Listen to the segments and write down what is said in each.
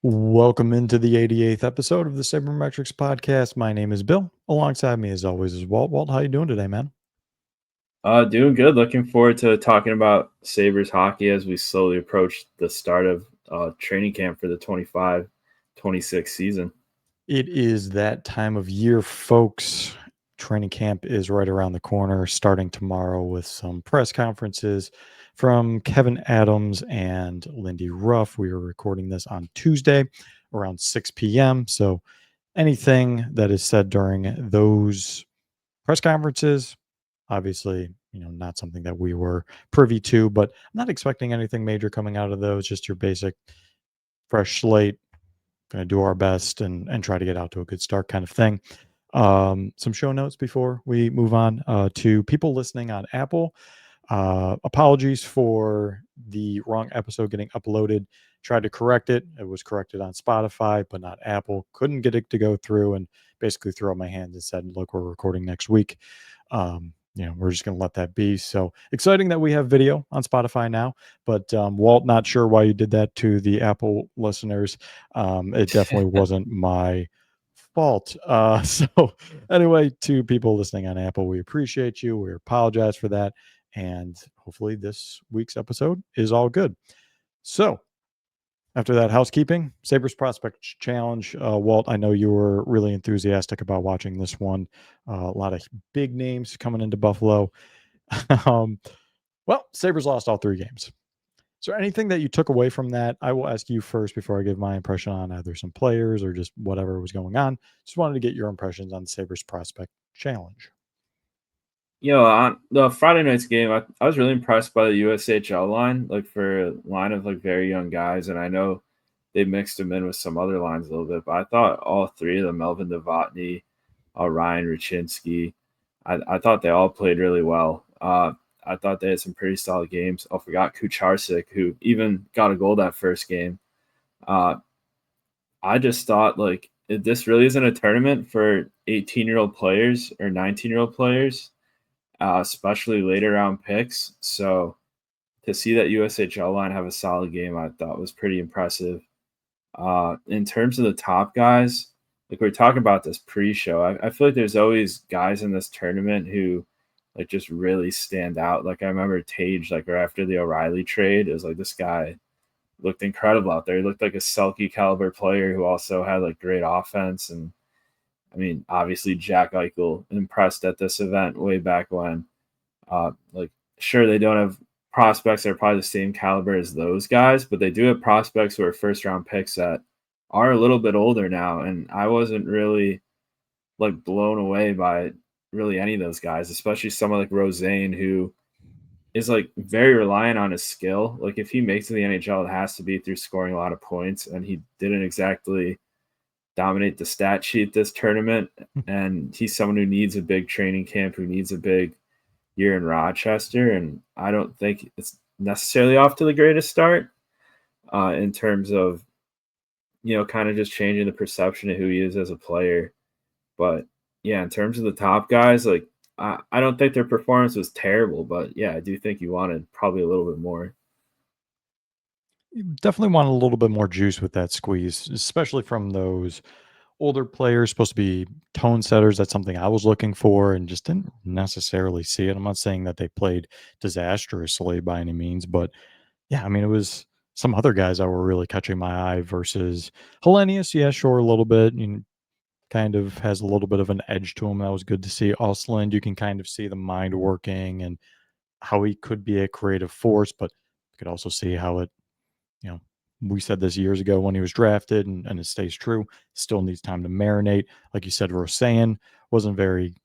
Welcome into the 88th episode of the Sabremetrix podcast. My name is Bill. Alongside me, as always, is Walt. Walt, how you doing today, man? Doing good. Looking forward to talking about Sabres hockey as we slowly approach the start of training camp for the 25-26 season. It is that time of year, folks. Training camp is right around the corner, starting tomorrow with some press conferences from Kevin Adams and Lindy Ruff. We are recording this on Tuesday around 6 p.m. So anything that is said during those press conferences, obviously, not something that we were privy to, but I'm not expecting anything major coming out of those. Just your basic fresh slate, going to do our best and try to get out to a good start kind of thing. Some show notes before we move on to people listening on Apple. Apologies for the wrong episode getting uploaded. Tried to correct it. It was corrected on Spotify, but not Apple. Couldn't get it to go through and basically threw up my hands and said, look, we're recording next week. We're just going to let that be. So exciting that we have video on Spotify now. But Walt, not sure why you did that to the Apple listeners. It definitely wasn't my fault. So anyway, to people listening on Apple, we appreciate you. We apologize for that. And hopefully this week's episode is all good. So after that housekeeping, Sabres Prospect Challenge. Walt, I know you were really enthusiastic about watching this one. A lot of big names coming into Buffalo. um, Sabres lost all 3 games. Is there anything that you took away from that? I will ask you first before I give my impression on either some players or just whatever was going on. Just wanted to get your impressions on the Sabres Prospect Challenge. On the Friday night's game, I was really impressed by the USHL line, like for a line of like very young guys. And I know they mixed them in with some other lines a little bit, but I thought all 3 of them, Melvin Novotny, Ryan Ruchinski, I thought they all played really well. I thought they had some pretty solid games. I forgot Kucharsik, who even got a goal that first game. I just thought like this really isn't a tournament for 18-year-old players or 19-year-old players, especially later round picks. So to see that USHL line have a solid game, I thought was pretty impressive. In terms of the top guys, like we are talking about this pre-show, I feel like there's always guys in this tournament who like just really stand out. Like I remember Tage, like right after the O'Reilly trade, it was like this guy looked incredible out there. He looked like a Selke caliber player who also had like great offense. And I mean, obviously Jack Eichel impressed at this event way back when. Like sure, they don't have prospects that are probably the same caliber as those guys, but they do have prospects who are first round picks that are a little bit older now. And I wasn't really like blown away by really any of those guys, especially someone like Rosane, who is like very reliant on his skill. Like if he makes it in the NHL, it has to be through scoring a lot of points. And he didn't exactly dominate the stat sheet this tournament. And he's someone who needs a big training camp, who needs a big year in Rochester. And I don't think it's necessarily off to the greatest start in terms of, kind of just changing the perception of who he is as a player. But yeah, in terms of the top guys, like I don't think their performance was terrible, but yeah, I do think you wanted probably a little bit more. You definitely want a little bit more juice with that squeeze, especially from those older players, supposed to be tone setters. That's something I was looking for and just didn't necessarily see it. I'm not saying that they played disastrously by any means, but yeah, I mean, it was some other guys that were really catching my eye versus Hellenius. Yeah, sure, a little bit. Kind of has a little bit of an edge to him. That was good to see. Osland, you can kind of see the mind working and how he could be a creative force, but you could also see how it, you know, we said this years ago when he was drafted, and it stays true. Still needs time to marinate. Like you said, Rosayan wasn't very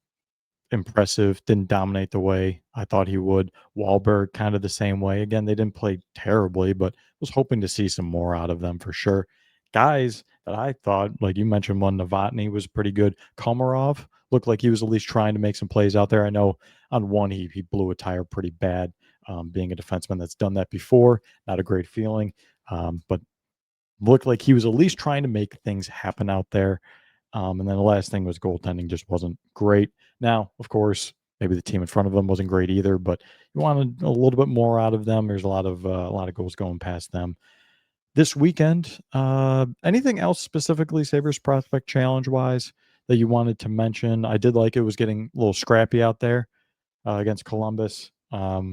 impressive, didn't dominate the way I thought he would. Wahlberg, kind of the same way. Again, they didn't play terribly, but was hoping to see some more out of them for sure. Guys that I thought, like you mentioned, one Novotny was pretty good. Komarov looked like he was at least trying to make some plays out there. I know on one he blew a tire pretty bad. Being a defenseman that's done that before, not a great feeling. But looked like he was at least trying to make things happen out there. And then the last thing was goaltending just wasn't great. Now, of course, maybe the team in front of them wasn't great either, but you wanted a little bit more out of them. There's a lot of goals going past them. this weekend. Anything else specifically Sabres prospect challenge wise that you wanted to mention? I did like it was getting a little scrappy out there against Columbus. I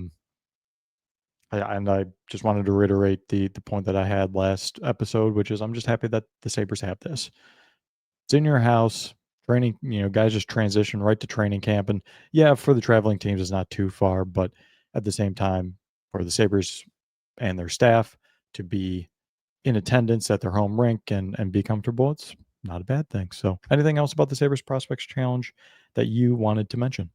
just wanted to reiterate the point that I had last episode, which is I'm just happy that the Sabres have this. It's in your house, training, guys just transition right to training camp. And yeah, for the traveling teams, it's not too far, but at the same time, for the Sabres and their staff to be in attendance at their home rink and be comfortable, it's not a bad thing. So, anything else about the Sabres Prospects Challenge that you wanted to mention?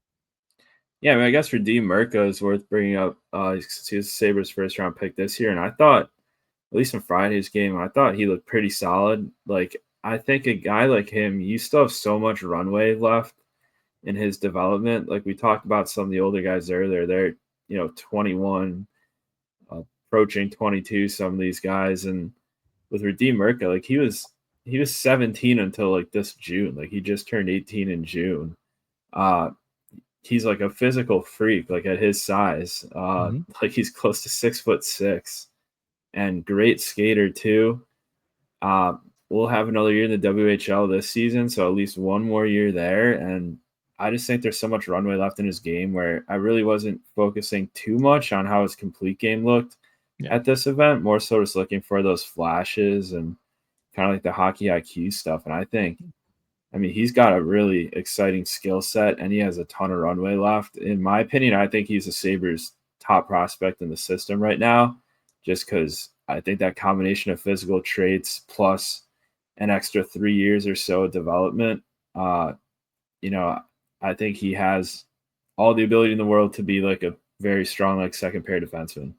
Yeah, I mean, I guess for D Mirko is worth bringing up. He was Sabres' first round pick this year, and I thought, at least in Friday's game, I thought he looked pretty solid. Like, I think a guy like him, you still have so much runway left in his development. Like we talked about some of the older guys earlier, they're 21, approaching 22. Some of these guys, and with Radim Mirka, like he was 17 until like this June. Like he just turned 18 in June. Uh, he's like a physical freak, like at his size. Mm-hmm. Like he's close to 6'6" and great skater too. Uh, we'll have another year in the WHL this season, so at least one more year there. And I just think there's so much runway left in his game where I really wasn't focusing too much on how his complete game looked Yeah. at this event, more so just looking for those flashes and kind of like the hockey IQ stuff. And I mean, he's got a really exciting skill set and he has a ton of runway left. In my opinion, I think he's the Sabres' top prospect in the system right now, just because I think that combination of physical traits plus an extra 3 years or so of development, uh, you know, I think he has all the ability in the world to be like a very strong, like second pair defenseman.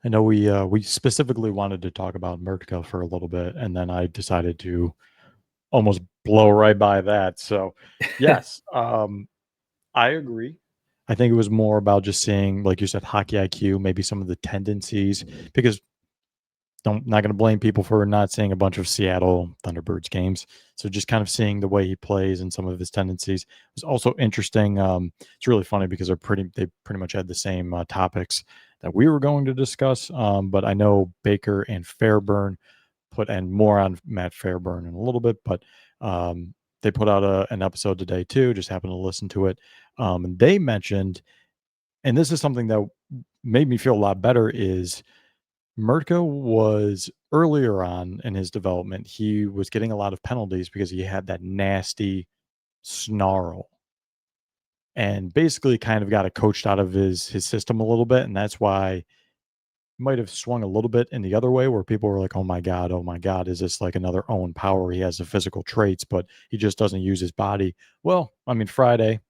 I know we specifically wanted to talk about Murtka for a little bit, and then I decided to almost blow right by that. So, yes, I agree. I think it was more about just seeing, like you said, hockey IQ, maybe some of the tendencies, because not going to blame people for not seeing a bunch of Seattle Thunderbirds games. So just kind of seeing the way he plays and some of his tendencies was also interesting. It's really funny because they pretty much had the same topics that we were going to discuss. But I know Baker and Fairburn and more on Matt Fairburn in a little bit, but they put out an episode today too. Just happened to listen to it, and they mentioned, and this is something that made me feel a lot better, is Murko was earlier on in his development, he was getting a lot of penalties because he had that nasty snarl and basically kind of got it coached out of his system a little bit. And that's why might have swung a little bit in the other way where people were like, oh my God, is this like another Owen Power? He has the physical traits, but he just doesn't use his body. Well, I mean, Friday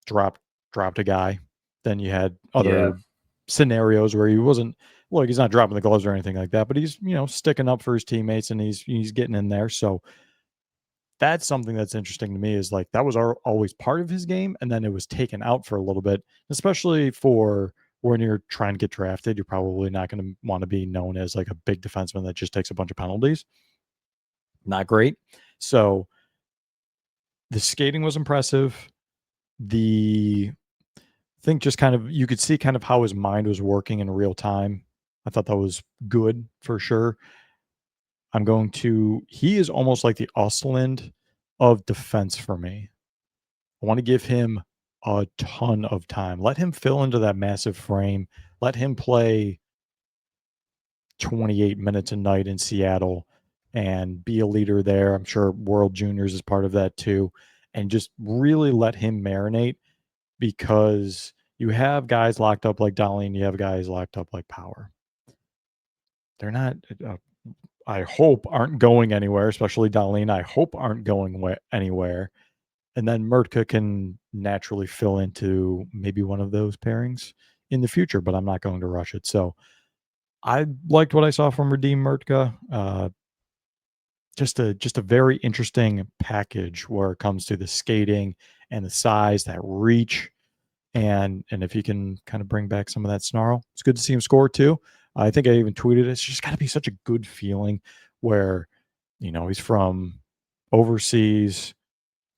dropped dropped a guy. Then you had Yeah. other scenarios where he wasn't, look, he's not dropping the gloves or anything like that, but he's, sticking up for his teammates and he's getting in there. So that's something that's interesting to me, is like that was always part of his game, and then it was taken out for a little bit, especially for when you're trying to get drafted. You're probably not going to want to be known as like a big defenseman that just takes a bunch of penalties. Not great. So the skating was impressive. The think just kind of, you could see kind of how his mind was working in real time. I thought that was good for sure. He is almost like the Ostland of defense for me. I want to give him a ton of time. Let him fill into that massive frame. Let him play 28 minutes a night in Seattle and be a leader there. I'm sure World Juniors is part of that too. And just really let him marinate, because you have guys locked up like Dolly and you have guys locked up like Power. They're not, I hope, aren't going anywhere, especially Darlene. I hope aren't going anywhere. And then Murtka can naturally fill into maybe one of those pairings in the future, but I'm not going to rush it. So I liked what I saw from Redeem Murtka. Just a very interesting package where it comes to the skating and the size, that reach, and if he can kind of bring back some of that snarl, it's good to see him score too. I think I even tweeted, it's just got to be such a good feeling where, he's from overseas,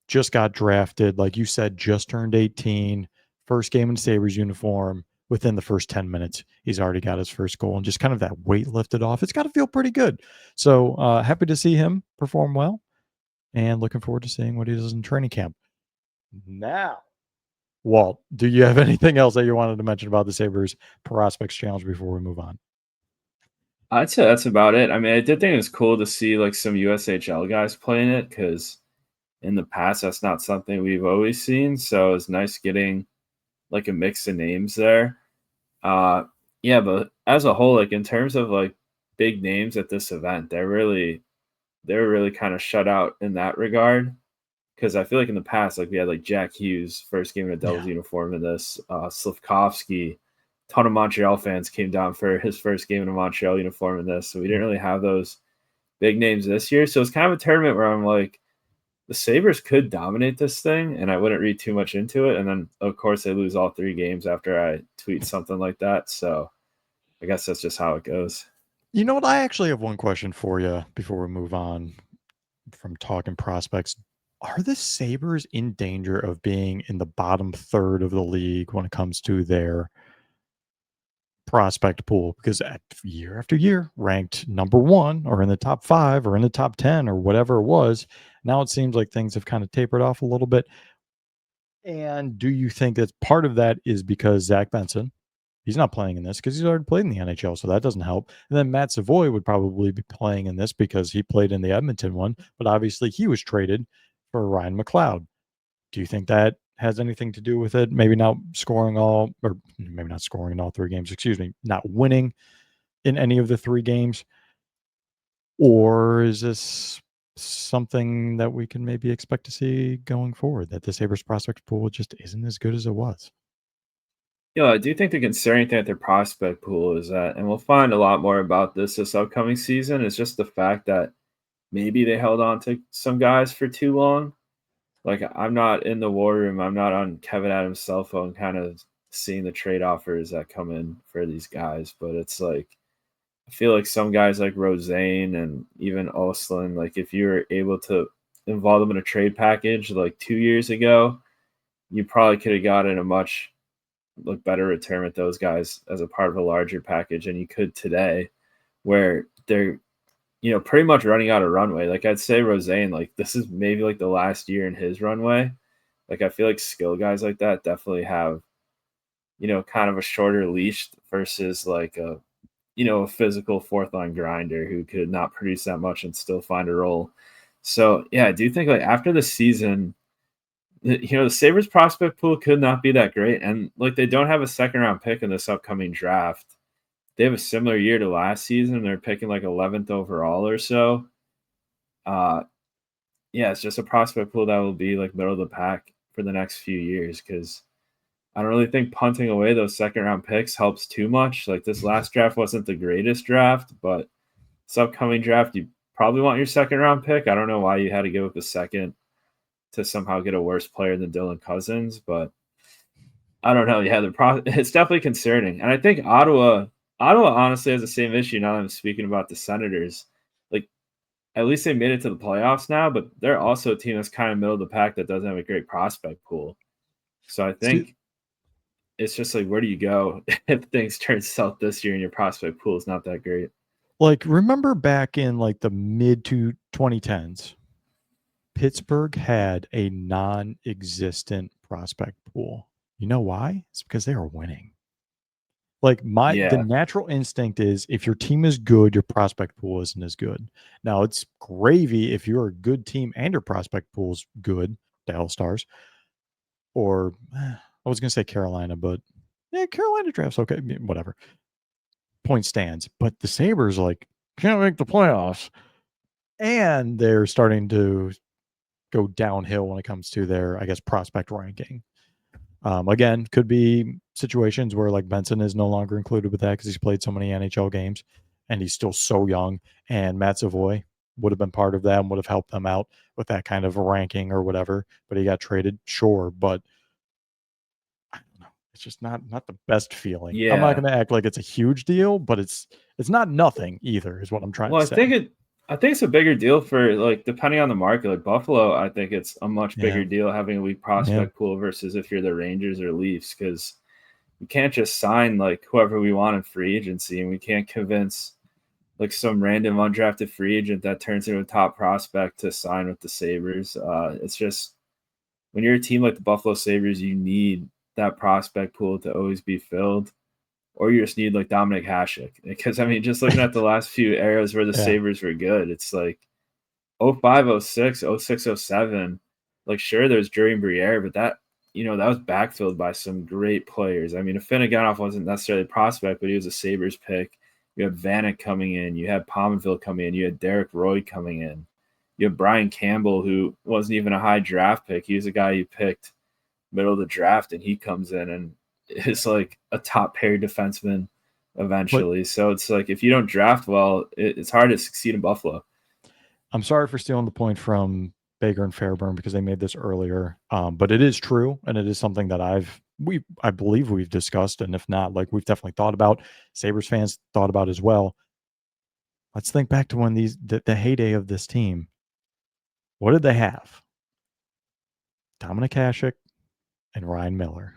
just got drafted, like you said, just turned 18, first game in Sabres uniform, within the first 10 minutes, he's already got his first goal and just kind of that weight lifted off. It's got to feel pretty good. So happy to see him perform well and looking forward to seeing what he does in training camp. Now, Walt, do you have anything else that you wanted to mention about the Sabres Prospects Challenge before we move on? I'd say that's about it. I mean, I did think it was cool to see like some USHL guys playing it because in the past that's not something we've always seen. So it's nice getting like a mix of names there. Yeah, but as a whole, like in terms of like big names at this event, they were really kind of shut out in that regard. Because I feel like in the past, like we had like Jack Hughes, first game in a Devils uniform in this, Slavkovsky, ton of Montreal fans came down for his first game in a Montreal uniform in this. So we didn't really have those big names this year. So it's kind of a tournament where I'm like, the Sabres could dominate this thing, and I wouldn't read too much into it. And then, of course, they lose all 3 games after I tweet something like that. So I guess that's just how it goes. You know what? I actually have one question for you before we move on from talking prospects. Are the Sabres in danger of being in the bottom third of the league when it comes to their prospect pool? Because year after year, ranked number 1 or in the top 5 or in the top 10 or whatever it was, now it seems like things have kind of tapered off a little bit. And do you think that part of that is because Zach Benson, he's not playing in this because he's already played in the NHL, so that doesn't help. And then Matt Savoy would probably be playing in this because he played in the Edmonton one, but obviously he was traded for Ryan McLeod. Do you think that has anything to do with it? Maybe not scoring all, or maybe not scoring in all 3 games, excuse me, not winning in any of the 3 games? Or is this something that we can maybe expect to see going forward, that the Sabres prospect pool just isn't as good as it was? Yeah, I do think the concerning thing at their prospect pool is that, and we'll find a lot more about this upcoming season, is just the fact that maybe they held on to some guys for too long. Like, I'm not in the war room. I'm not on Kevin Adams' cell phone kind of seeing the trade offers that come in for these guys. But it's like, I feel like some guys like Rosane and even Oslin, like if you were able to involve them in a trade package like 2 years ago, you probably could have gotten a much like better return with those guys as a part of a larger package than you could today, where they're pretty much running out of runway. Like I'd say Rosane, like this is maybe like the last year in his runway. Like I feel like skill guys like that definitely have, kind of a shorter leash versus like a physical 4th line grinder who could not produce that much and still find a role. So yeah, I do think like after the season, the Sabres prospect pool could not be that great. And like they don't have a 2nd round pick in this upcoming draft. They have a similar year to last season. They're picking like 11th overall or so. Yeah, it's just a prospect pool that will be like middle of the pack for the next few years because I don't really think punting away those 2nd round picks helps too much. Like this last draft wasn't the greatest draft, but this upcoming draft, you probably want your 2nd round pick. I don't know why you had to give up a second to somehow get a worse player than Dylan Cousins, but I don't know. Yeah, it's definitely concerning. And I think Ottawa honestly has the same issue now that I'm speaking about the Senators. Like at least they made it to the playoffs now, but they're also a team that's kind of middle of the pack that doesn't have a great prospect pool. So I See, think it's just like, where do you go if things turn south this year and your prospect pool is not that great? like, remember back in like the mid to 2010s, Pittsburgh had a non-existent prospect pool. You know why? It's because they were winning. Like the Yeah. natural instinct is if your team is good, your prospect pool isn't as good. Now it's gravy if you're a good team and your prospect pool is good, the All Stars, or I was gonna say Carolina, but yeah, Carolina drafts okay, whatever. Point stands, but the Sabres like can't make the playoffs, and they're starting to go downhill when it comes to their, I guess, prospect ranking. Again, could be situations where like Benson is no longer included with that because he's played so many NHL games and he's still so young. And Matt Savoy would have been part of that and would have helped them out with that kind of a ranking or whatever. But he got traded, sure. But I don't know. It's just not the best feeling. I'm not Yeah. going to act like it's a huge deal, but it's not nothing either, is what I'm trying Well, to say. I think it's a bigger deal for like depending on the market. Like Buffalo, I think it's a much Yeah, bigger deal having a weak yeah, prospect pool versus if you're the Rangers or Leafs because we can't just sign like whoever we want in free agency, and we can't convince like some random undrafted free agent that turns into a top prospect to sign with the Sabres. It's just when you're a team like the Buffalo Sabres, you need that prospect pool to always be filled, or you just need like Dominic Hasek. Because I mean, just looking at the last few eras where the Yeah. Sabres were good, it's like 05, 06, 06, 07. Like sure, there's Jurien Briere, but that that was backfilled by some great players. I mean, Afinogenov wasn't necessarily a prospect, but he was a Sabres pick. You had Vanek coming in, you had Pominville coming in, you had Derek Roy coming in. You have Brian Campbell, who wasn't even a high draft pick. He was a guy you picked middle of the draft, and he comes in and is like a top pair defenseman But eventually. So it's like if you don't draft well, it's hard to succeed in Buffalo. I'm sorry for stealing the point from Baker and Fairburn because they made this earlier. But it is true, and it is something that I believe we've discussed, and if not, like we've definitely thought about. Sabres fans thought about as well. Let's think back to when the heyday of this team. What did they have? Dominic Hasek and Ryan Miller.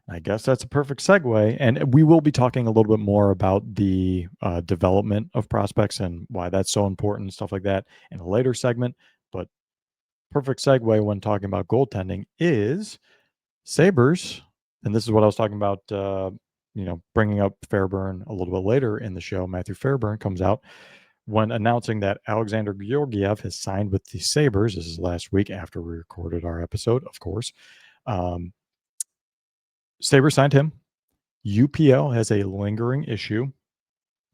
I guess that's a perfect segue. And we will be talking a little bit more about the development of prospects and why that's so important and stuff like that in a later segment. But perfect segue when talking about goaltending is Sabres. And this is what I was talking about, bringing up Fairburn a little bit later in the show. Matthew Fairburn comes out when announcing that Alexander Georgiev has signed with the Sabres. This is last week after we recorded our episode, of course. Sabres signed him. UPL has a lingering issue.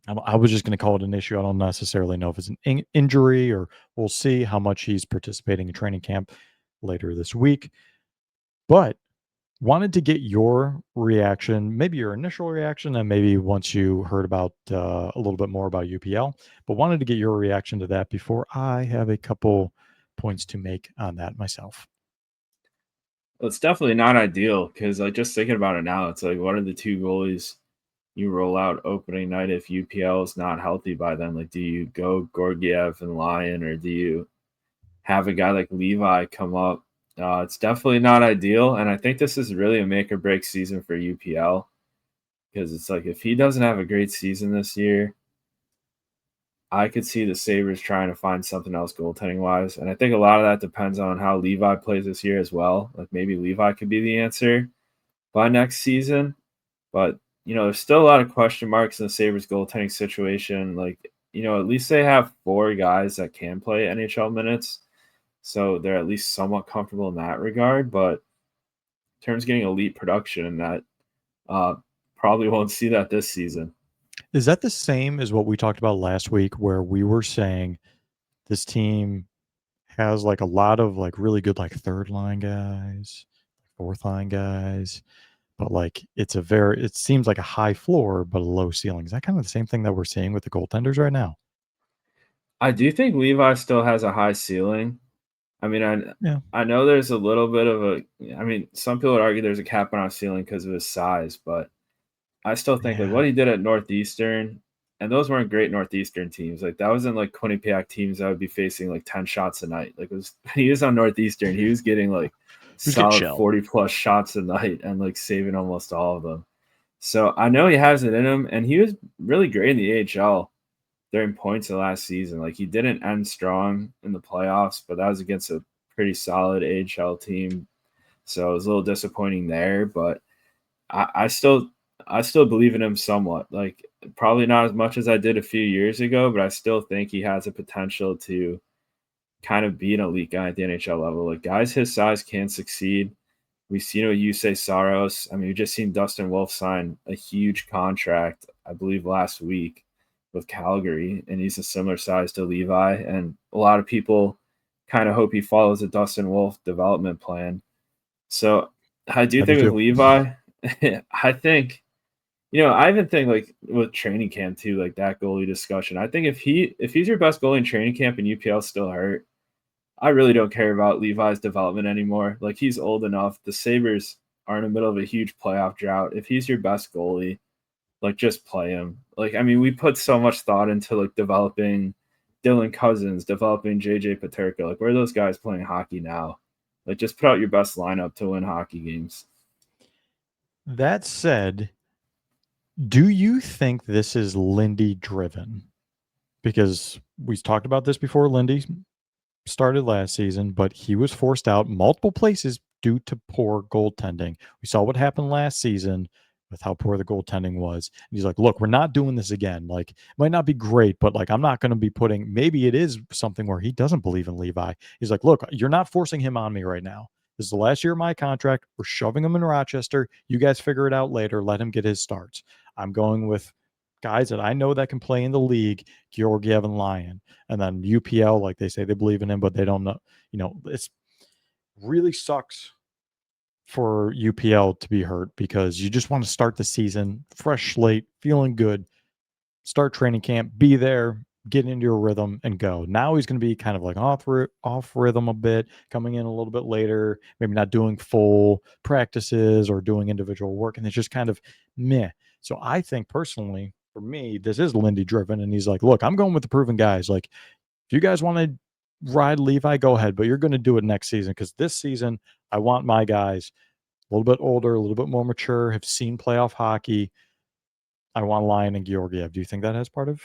I was just going to call it an issue. I don't necessarily know if it's an injury, or we'll see how much he's participating in training camp later this week. But wanted to get your reaction, maybe your initial reaction, and maybe once you heard about a little bit more about UPL, but wanted to get your reaction to that before I have a couple points to make on that myself. Well, it's definitely not ideal because like just thinking about it now, it's like what are the two goalies you roll out opening night if UPL is not healthy by then? Like, do you go Gorgiev and Lyon, or do you have a guy like Levi come up? It's definitely not ideal, and I think this is really a make or break season for UPL because it's like if he doesn't have a great season this year, I could see the Sabres trying to find something else goaltending wise. And I think a lot of that depends on how Levi plays this year as well. Like maybe Levi could be the answer by next season. But, there's still a lot of question marks in the Sabres goaltending situation. Like, at least they have 4 guys that can play NHL minutes. So they're at least somewhat comfortable in that regard. But in terms of getting elite production, that probably won't see that this season. Is that the same as what we talked about last week, where we were saying this team has like a lot of like really good like third line guys, fourth line guys, but like it seems like a high floor but a low ceiling. Is that kind of the same thing that we're seeing with the goaltenders right now? I do think Levi still has a high ceiling. I mean, Yeah. I know there's a little bit of some people would argue there's a cap on our ceiling because of his size, but I still think like Yeah. what he did at Northeastern, and those weren't great Northeastern teams. Like that wasn't like Quinnipiac teams that would be facing like 10 shots a night. Like he was on Northeastern, he was getting like Who's getting solid shelled? 40 plus shots a night and like saving almost all of them. So I know he has it in him, and he was really great in the AHL during points of last season. Like he didn't end strong in the playoffs, but that was against a pretty solid AHL team. So it was a little disappointing there, but I still believe in him somewhat. Like probably not as much as I did a few years ago, but I still think he has a potential to kind of be an elite guy at the NHL level. Like guys his size can succeed. We've seen what you say, Saros. I mean, we've just seen Dustin Wolf sign a huge contract, I believe, last week with Calgary, and he's a similar size to Levi. And a lot of people kind of hope he follows the Dustin Wolf development plan. So I do I do think with too. Levi, I think, I even think like with training camp too, like that goalie discussion. I think if he's your best goalie in training camp and UPL still hurt, I really don't care about Levi's development anymore. Like he's old enough. The Sabres are in the middle of a huge playoff drought. If he's your best goalie, like just play him. Like I mean, we put so much thought into like developing Dylan Cousins, developing JJ Paterka. Like where are those guys playing hockey now? Like just put out your best lineup to win hockey games. That said, do you think this is Lindy driven? Because we talked about this before Lindy started last season, but he was forced out multiple places due to poor goaltending. We saw what happened last season with how poor the goaltending was. And he's like, look, we're not doing this again. Like, it might not be great, but like, I'm not going to be putting, maybe it is something where he doesn't believe in Levi. He's like, look, you're not forcing him on me right now. This is the last year of my contract. We're shoving him in Rochester. You guys figure it out later. Let him get his starts. I'm going with guys that I know that can play in the league, Georgiev and Lyon. And then UPL, like they say they believe in him, but they don't know. It's really sucks for UPL to be hurt because you just want to start the season fresh slate, feeling good, start training camp, be there, get into your rhythm and go. Now he's going to be kind of like off rhythm a bit, coming in a little bit later, maybe not doing full practices or doing individual work. And it's just kind of meh. So I think personally, for me, this is Lindy driven. And he's like, look, I'm going with the proven guys. Like, if you guys want to ride Levi, go ahead, but you're going to do it next season because this season, I want my guys a little bit older, a little bit more mature, have seen playoff hockey. I want Lyon and Georgiev. Do you think that has part of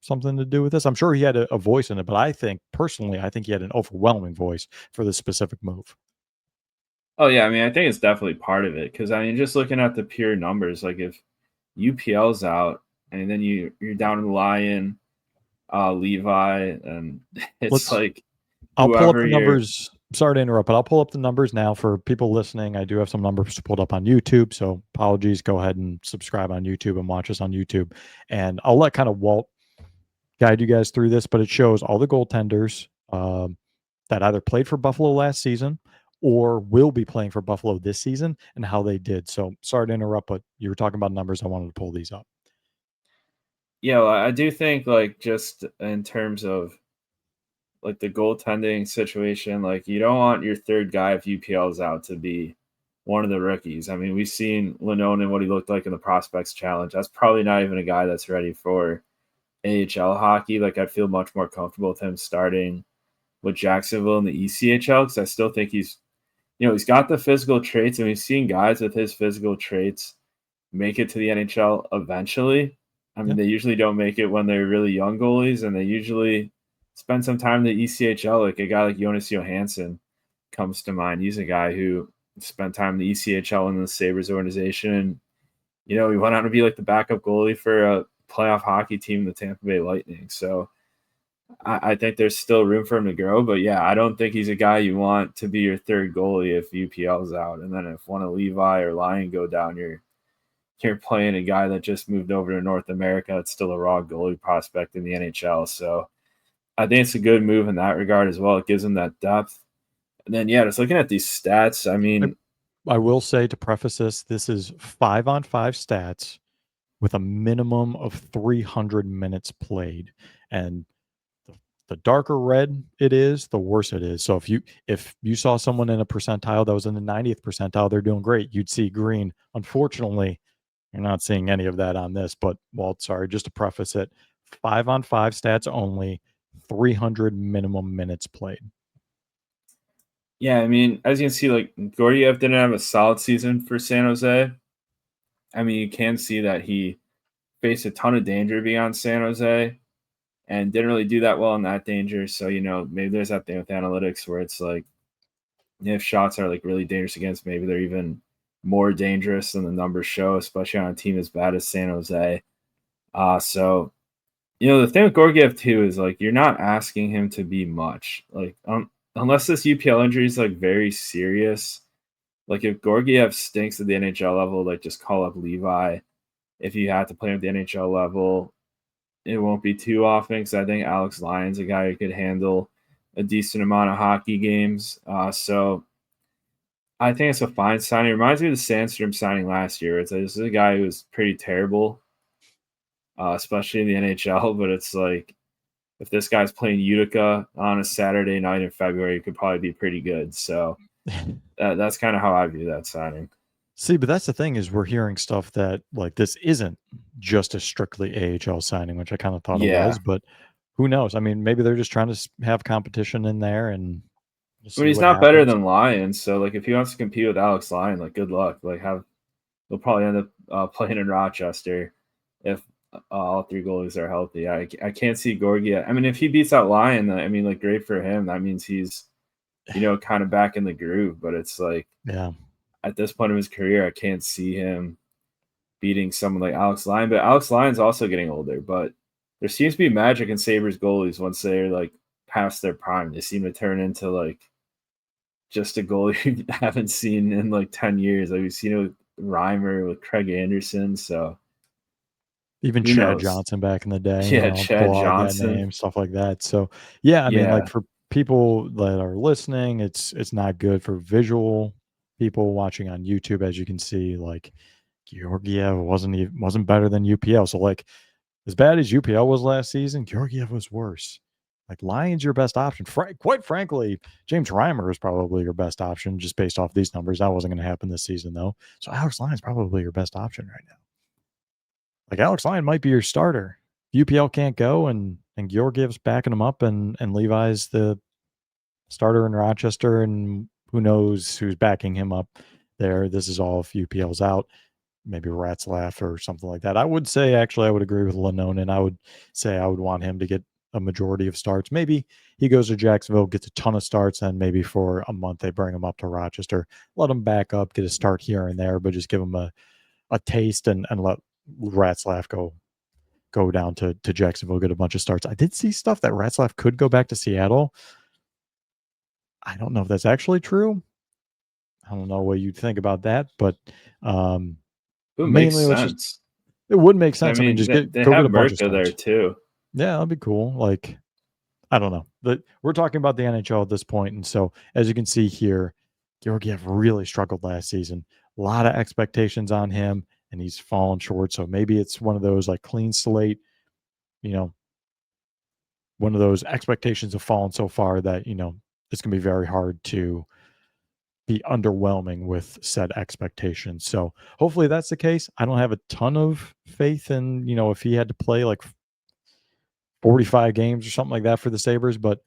something to do with this? I'm sure he had a voice in it, but I think personally, I think he had an overwhelming voice for this specific move. Oh yeah, I mean, I think it's definitely part of it because I mean, just looking at the pure numbers, like if UPL's out and then you're down in Lyon, Levi, and it's Let's like I'll pull up whoever the you're. numbers. Sorry to interrupt, but I'll pull up the numbers now for people listening. I do have some numbers pulled up on YouTube, so apologies. Go ahead and subscribe on YouTube and watch us on YouTube. And I'll let kind of Walt guide you guys through this, but it shows all the goaltenders that either played for Buffalo last season or will be playing for Buffalo this season and how they did. So sorry to interrupt, but you were talking about numbers. I wanted to pull these up. Yeah, well, I do think like just in terms of like the goaltending situation, like you don't want your third guy if UPL's out to be one of the rookies. I mean, we've seen Lennon and what he looked like in the Prospects Challenge. That's probably not even a guy that's ready for AHL hockey. Like I'd feel much more comfortable with him starting with Jacksonville in the ECHL because I still think he's got the physical traits, and we've seen guys with his physical traits make it to the NHL eventually. I Yeah. mean, they usually don't make it when they're really young goalies, and they usually spend some time in the ECHL. Like a guy like Jonas Johansson comes to mind. He's a guy who spent time in the ECHL in the Sabres organization. And, he went on to be like the backup goalie for a playoff hockey team, the Tampa Bay Lightning. So I think there's still room for him to grow. But yeah, I don't think he's a guy you want to be your third goalie if UPL's out. And then if one of Levi or Lyon go down, you're playing a guy that just moved over to North America. It's still a raw goalie prospect in the NHL. So I think it's a good move in that regard as well. It gives him that depth. And then, yeah, just looking at these stats, I I, mean, I will say to preface this is 5-on-5 stats with a minimum of 300 minutes played. And the darker red it is, the worse it is. So if you saw someone in a percentile that was in the 90th percentile, they're doing great. You'd see green. Unfortunately, you're not seeing any of that on this. But Walt, sorry, just to preface it, 5-on-5 stats only, 300 minimum minutes played. yeah, I mean, as you can see, like Gordiev didn't have a solid season for San Jose. I mean, you can see that he faced a ton of danger beyond San Jose and didn't really do that well in that danger. So, maybe there's that thing with analytics where it's like if shots are like really dangerous against, maybe they're even more dangerous than the numbers show, especially on a team as bad as San Jose. So the thing with Gorgiev too is like you're not asking him to be much. Like unless this UPL injury is like very serious. Like if Gorgiev stinks at the NHL level, like just call up Levi. If you have to play him at the NHL level, it won't be too often because I think Alex Lyon's a guy who could handle a decent amount of hockey games. So I think it's a fine signing. It reminds me of the Sandstrom signing last year. This is a guy who was pretty terrible, especially in the NHL. But it's like if this guy's playing Utica on a Saturday night in February, it could probably be pretty good. So that's kind of how I view that signing. See, but that's the thing is we're hearing stuff that like this isn't just a strictly AHL signing, which I kind of thought it Yeah. was, but who knows? I mean, maybe they're just trying to have competition in there and I mean, see he's what not better happens. than Lyons, so like if he wants to compete with Alex Lyon, like good luck. Like have he'll probably end up playing in Rochester if all three goalies are healthy. I can't see Georgiev. I mean, if he beats out Lyon, I mean, like, great for him. That means he's, kind of back in the groove. But it's like, Yeah. at this point of his career, I can't see him beating someone like Alex Lyon. But Alex Lyon's also getting older. But there seems to be magic in Sabres goalies once they're like past their prime. They seem to turn into like just a goalie you haven't seen in like 10 years. Like we've seen it with Reimer, with Craig Anderson. So Even who Chad knows? Johnson back in the day, Yeah, pull Chad out that Johnson. name, stuff like that. So, yeah, I mean, like, Yeah. for people that are listening, it's not good for visual people watching on YouTube, as you can see, like, Georgiev wasn't better than UPL. So, like, as bad as UPL was last season, Georgiev was worse. Like, Lyon's your best option. Quite frankly, James Reimer is probably your best option just based off these numbers. That wasn't going to happen this season, though. So Alex Lyon's probably your best option right now. Like, Alex Lyon might be your starter. UPL can't go, and Georgiev's backing him up, and Levi's the starter in Rochester, and who knows who's backing him up there. This is all if UPL's out. Maybe Ratzlaff or something like that. I would say, actually, I would agree with Lanonen. I would say I would want him to get a majority of starts. Maybe he goes to Jacksonville, gets a ton of starts, and maybe for a month they bring him up to Rochester, let him back up, get a start here and there, but just give him a taste, and let Ratzlaff go down to Jacksonville, get a bunch of starts. I did see stuff that Ratzlaff could go back to Seattle. I don't know if that's actually true. I don't know what you'd think about that, but It makes mainly sense. it would make I sense. I mean, mean, just they go get have a bunch of Mirka there starts. too. Yeah, that'd be cool. Like, I don't know. But we're talking about the NHL at this point, and so as you can see here, Georgiev really struggled last season. A lot of expectations on him, and he's fallen short. So maybe it's one of those like clean slate, you know, one of those expectations have fallen so far that, it's going to be very hard to be underwhelming with said expectations. So hopefully that's the case. I don't have a ton of faith in, if he had to play like 45 games or something like that for the Sabres, but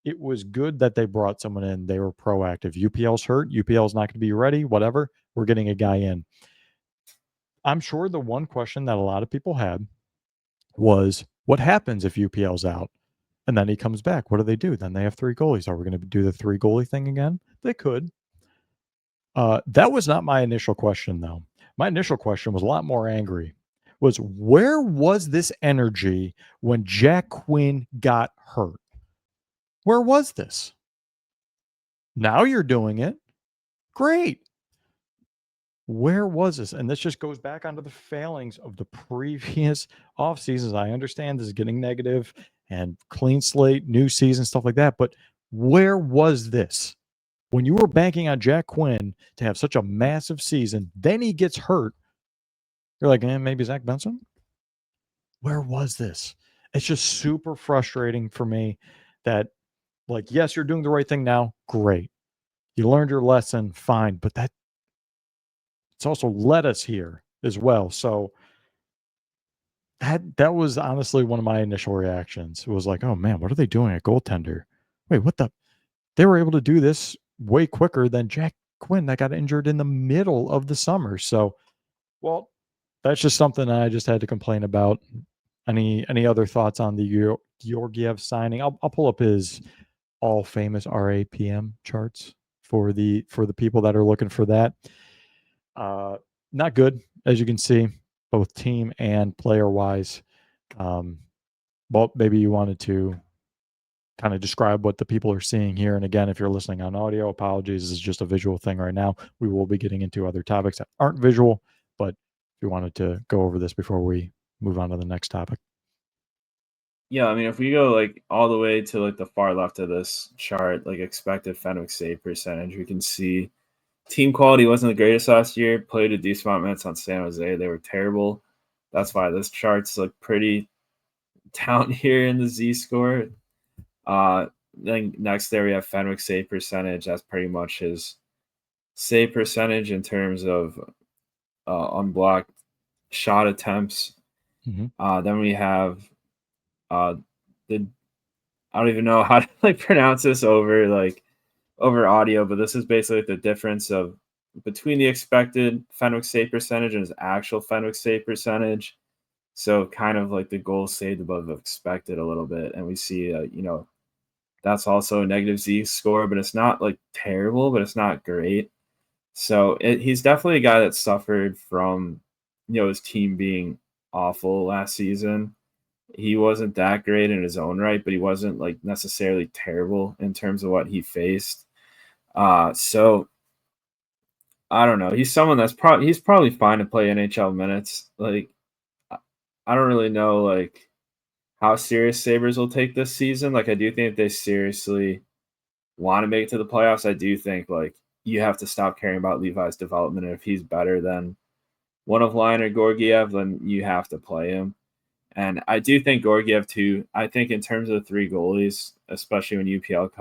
it was good that they brought someone in. They were proactive. UPL's hurt. UPL's not going to be ready, whatever. We're getting a guy in. I'm sure the one question that a lot of people had was, what happens if UPL's out? And then he comes back. What do they do? Then they have three goalies. Are we going to do the three goalie thing again? They could. That was not my initial question, though. My initial question was a lot more angry. Was where was this energy when Jack Quinn got hurt? Where was this? Now you're doing it. Great. Where was this? And this just goes back onto the failings of the previous off seasons. I understand this is getting negative and clean slate, new season, stuff like that. But where was this? When you were banking on Jack Quinn to have such a massive season, then he gets hurt. You're like, maybe Zach Benson? Where was this? It's just super frustrating for me that, like, yes, you're doing the right thing now. Great. You learned your lesson. Fine. But it's also led us here as well. So that was honestly one of my initial reactions. It was like, oh man, what are they doing at goaltender? Wait, what the? They were able to do this way quicker than Jack Quinn that got injured in the middle of the summer. So, well, that's just something I just had to complain about. Any other thoughts on the Georgiev signing? I'll pull up his all famous RAPM charts for the people that are looking for that. Not good, as you can see, both team and player wise. Well, maybe you wanted to kind of describe what the people are seeing here. And again, if you're listening on audio, apologies. This is just a visual thing right now. We will be getting into other topics that aren't visual, but if you wanted to go over this before we move on to the next topic. Yeah, I mean, if we go like all the way to like the far left of this chart, like expected Fenwick save percentage, we can see team quality wasn't the greatest last year. Played a decent amount of minutes on San Jose. They were terrible. That's why this chart's like pretty down here in the Z score. Then next there we have Fenwick save percentage. That's pretty much his save percentage in terms of unblocked shot attempts. Then we have the I don't even know how to like pronounce this over audio, but this is basically the difference of between the expected Fenwick save percentage and his actual Fenwick save percentage. So kind of like the goal saved above expected a little bit. And we see, that's also a negative Z score, but it's not like terrible, but it's not great. So he's definitely a guy that suffered from, his team being awful last season. He wasn't that great in his own right, but he wasn't like necessarily terrible in terms of what he faced. So I don't know. He's someone he's probably fine to play NHL minutes. Like I don't really know like how serious Sabres will take this season. Like I do think if they seriously want to make it to the playoffs, I do think like you have to stop caring about Levi's development. And if he's better than one of Lyon or Georgiev, then you have to play him. And I do think Georgiev too. I think in terms of the three goalies, especially when UPL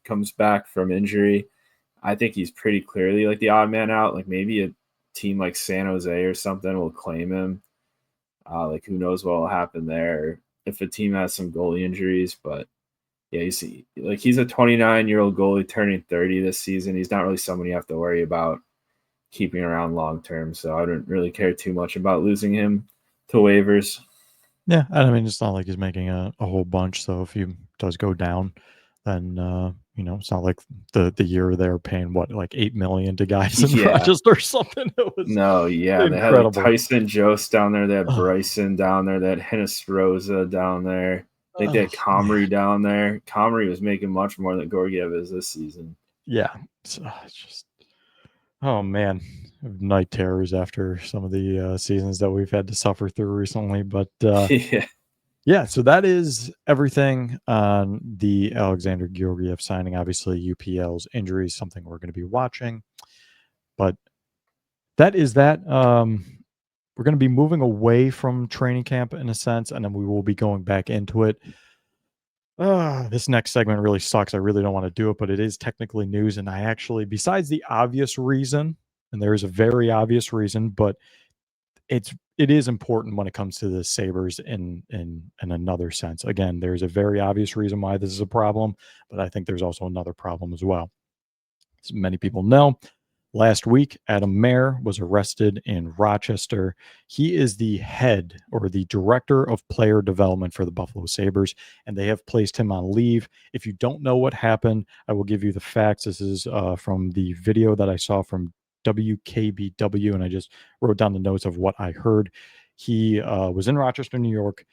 comes back from injury, I think he's pretty clearly like the odd man out. Like maybe a team like San Jose or something will claim him. Like who knows what will happen there if a team has some goalie injuries. But yeah, you see, like he's a 29-year-old goalie turning 30 this season. He's not really someone you have to worry about keeping around long term. So I don't really care too much about losing him to waivers. Yeah, I mean, it's not like he's making a whole bunch. So if he does go down, then it's not like the year they're paying what like $8 million to guys in Yeah. Rochester or something. It was they had like incredible. Tyson Jost down there. They had Oh, Bryson down there. They had Hennis Rosa down there. I think they had man. Comrie down there. Comrie was making much more than Georgiev is this season. Yeah, it's just oh man, night terrors after some of the seasons that we've had to suffer through recently. But Yeah. yeah, so that is everything on the Alexander Georgiev signing. Obviously, UPL's injury is something we're going to be watching, but that is that. We're going to be moving away from training camp in a sense, and then we will be going back into it. This next segment really sucks. I really don't want to do it, but it is technically news, and I actually, besides the obvious reason, and there is a very obvious reason, but it is important when it comes to the Sabres in another sense. Again, there's a very obvious reason why this is a problem, but I think there's also another problem as well. As many people know, last week, Adam Mayer was arrested in Rochester. He is the head or the director of player development for the Buffalo Sabres, and they have placed him on leave. If you don't know what happened, I will give you the facts. This is from the video that I saw from WKBW, and I just wrote down the notes of what I heard. He was in Rochester, New York,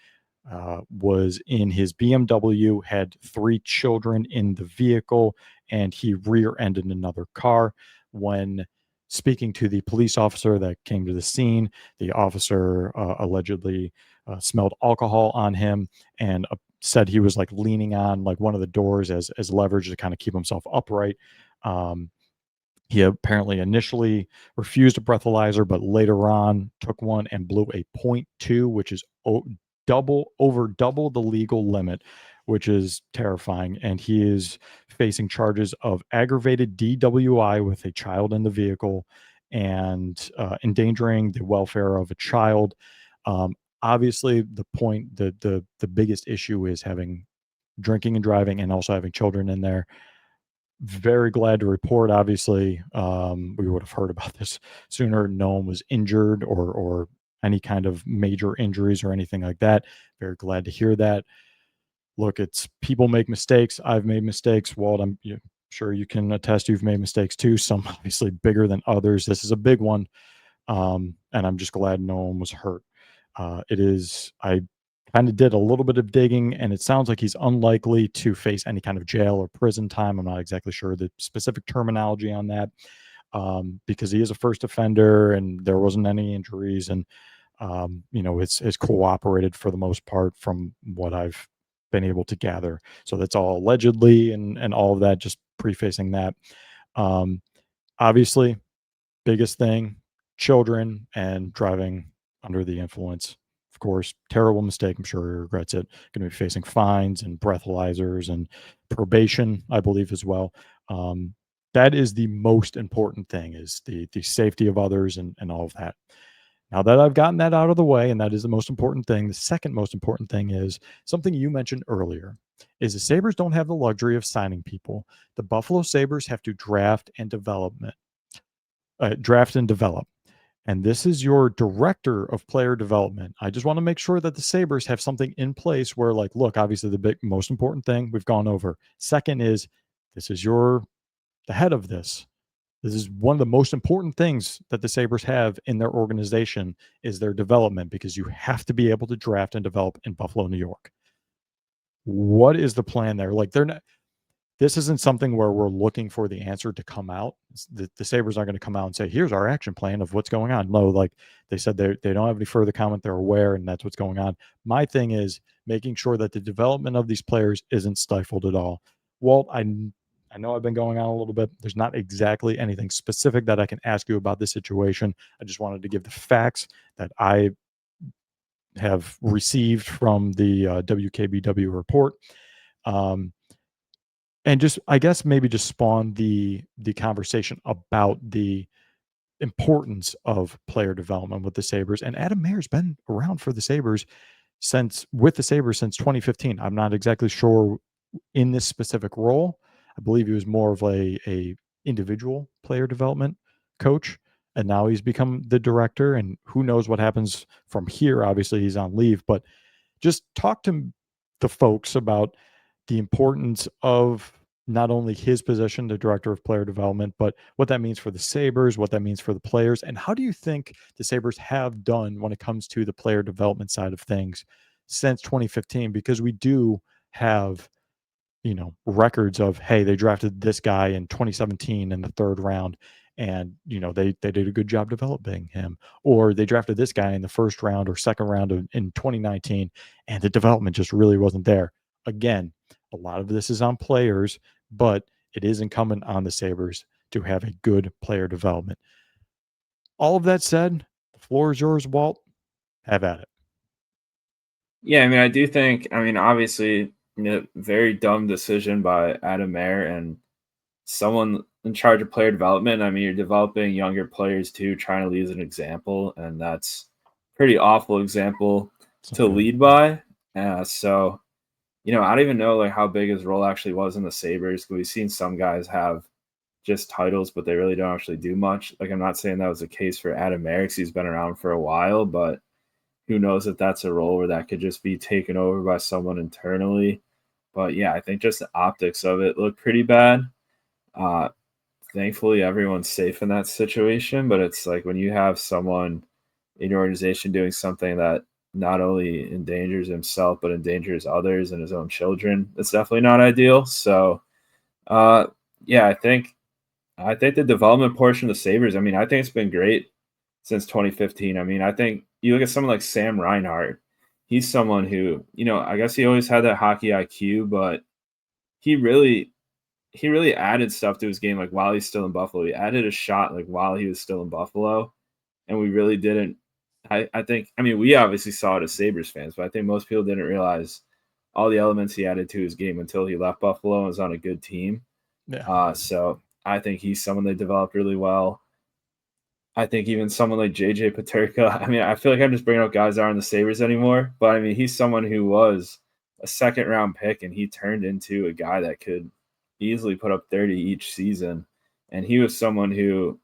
was in his BMW, had 3 children in the vehicle, and he rear-ended another car. When speaking to the police officer that came to the scene, the officer allegedly smelled alcohol on him and said he was like leaning on like one of the doors as leverage to kind of keep himself upright. He apparently initially refused a breathalyzer, but later on took one and blew a .2, which is double the legal limit, which is terrifying. And he is facing charges of aggravated DWI with a child in the vehicle and endangering the welfare of a child. Obviously, the biggest issue is having drinking and driving and also having children in there. Very glad to report, obviously, we would have heard about this sooner. No one was injured or any kind of major injuries or anything like that. Very glad to hear that. Look, it's people make mistakes. I've made mistakes. Walt, I'm sure you can attest you've made mistakes too. Some obviously bigger than others. This is a big one. And I'm just glad no one was hurt. I kind of did a little bit of digging, and it sounds like he's unlikely to face any kind of jail or prison time. I'm not exactly sure the specific terminology on that, because he is a first offender and there wasn't any injuries, and it's cooperated for the most part from what I've been able to gather. So that's all allegedly and all of that. Just prefacing that. Obviously, biggest thing, children and driving under the influence. Of course, terrible mistake. I'm sure he regrets it. Going to be facing fines and breathalyzers and probation, I believe, as well. That is the most important thing, is the safety of others and all of that. Now that I've gotten that out of the way, and that is the most important thing, the second most important thing is something you mentioned earlier, is the Sabres don't have the luxury of signing people. The Buffalo Sabres have to draft and develop draft and develop. And this is your director of player development. I just want to make sure that the Sabres have something in place where, like, look, obviously the most important thing we've gone over. Second is this is the head of this. This is one of the most important things that the Sabres have in their organization is their development, because you have to be able to draft and develop in Buffalo, New York. What is the plan there? Like, they're not, this isn't something where we're looking for the answer to come out. The Sabres aren't going to come out and say, here's our action plan of what's going on. No, like they said, they don't have any further comment. They're aware, and that's what's going on. My thing is making sure that the development of these players isn't stifled at all. Walt, I know I've been going on a little bit. There's not exactly anything specific that I can ask you about this situation. I just wanted to give the facts that I have received from the WKBW report. And just, I guess, maybe just spawn the conversation about the importance of player development with the Sabres. And Adam Mayer's been around for the Sabres since 2015. I'm not exactly sure in this specific role. I believe he was more of a individual player development coach, and now he's become the director. And who knows what happens from here? Obviously, he's on leave, but just talk to the folks about the importance of not only his position, the director of player development, but what that means for the Sabres, what that means for the players, and how do you think the Sabres have done when it comes to the player development side of things since 2015? Because we do have, records of, hey, they drafted this guy in 2017 in the third round, and they did a good job developing him, or they drafted this guy in the first round or second round in 2019, and the development just really wasn't there. Again, a lot of this is on players, but it is incumbent on the Sabres to have a good player development. All of that said, the floor is yours, Walt. Have at it. Yeah, I mean, I do think, I mean, obviously, very dumb decision by Adam Mayer and someone in charge of player development. I mean, you're developing younger players too, trying to lead as an example, and that's pretty awful example to lead by. So, I don't even know like how big his role actually was in the Sabres. We've seen some guys have just titles, but they really don't actually do much. Like, I'm not saying that was the case for Adam Merrick. He's been around for a while, but who knows if that's a role where that could just be taken over by someone internally. But yeah, I think just the optics of it look pretty bad. Thankfully, everyone's safe in that situation, but it's like when you have someone in your organization doing something that not only endangers himself but endangers others and his own children, it's definitely not ideal. So, yeah, I think the development portion of the Sabres, I mean, I think it's been great since 2015. I mean, I think you look at someone like Sam Reinhart. He's someone who, I guess he always had that hockey IQ, but he really added stuff to his game like while he's still in Buffalo. He added a shot like while he was still in Buffalo, and we really didn't. I think, I mean, we obviously saw it as Sabres fans, but I think most people didn't realize all the elements he added to his game until he left Buffalo and was on a good team. Yeah. So I think he's someone they developed really well. I think even someone like JJ Paterka. I mean, I feel like I'm just bringing up guys that aren't the Sabres anymore, but I mean, he's someone who was a second round pick and he turned into a guy that could easily put up 30 each season. And he was someone who,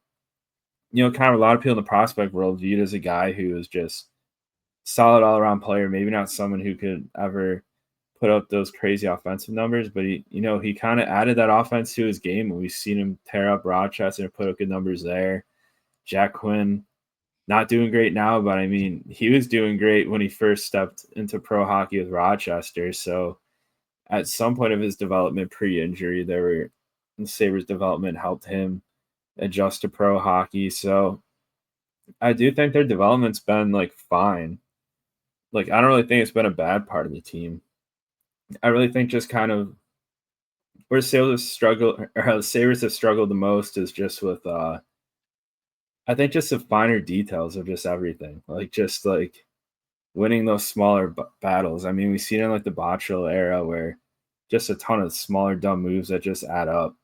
kind of a lot of people in the prospect world viewed as a guy who was just solid all around player, maybe not someone who could ever put up those crazy offensive numbers, but he kind of added that offense to his game, and we've seen him tear up Rochester and put up good numbers there. Jack Quinn, not doing great now, but I mean, he was doing great when he first stepped into pro hockey with Rochester. So at some point of his development pre-injury, the Sabres development helped him adjust to pro hockey. So I do think their development's been like fine. Like, I don't really think it's been a bad part of the team. I really think just kind of where the Sabres have struggled the most is just with I think just the finer details of just everything. Like just like winning those smaller battles. I mean, we've seen it in like the Bottrill era where just a ton of smaller dumb moves that just add up.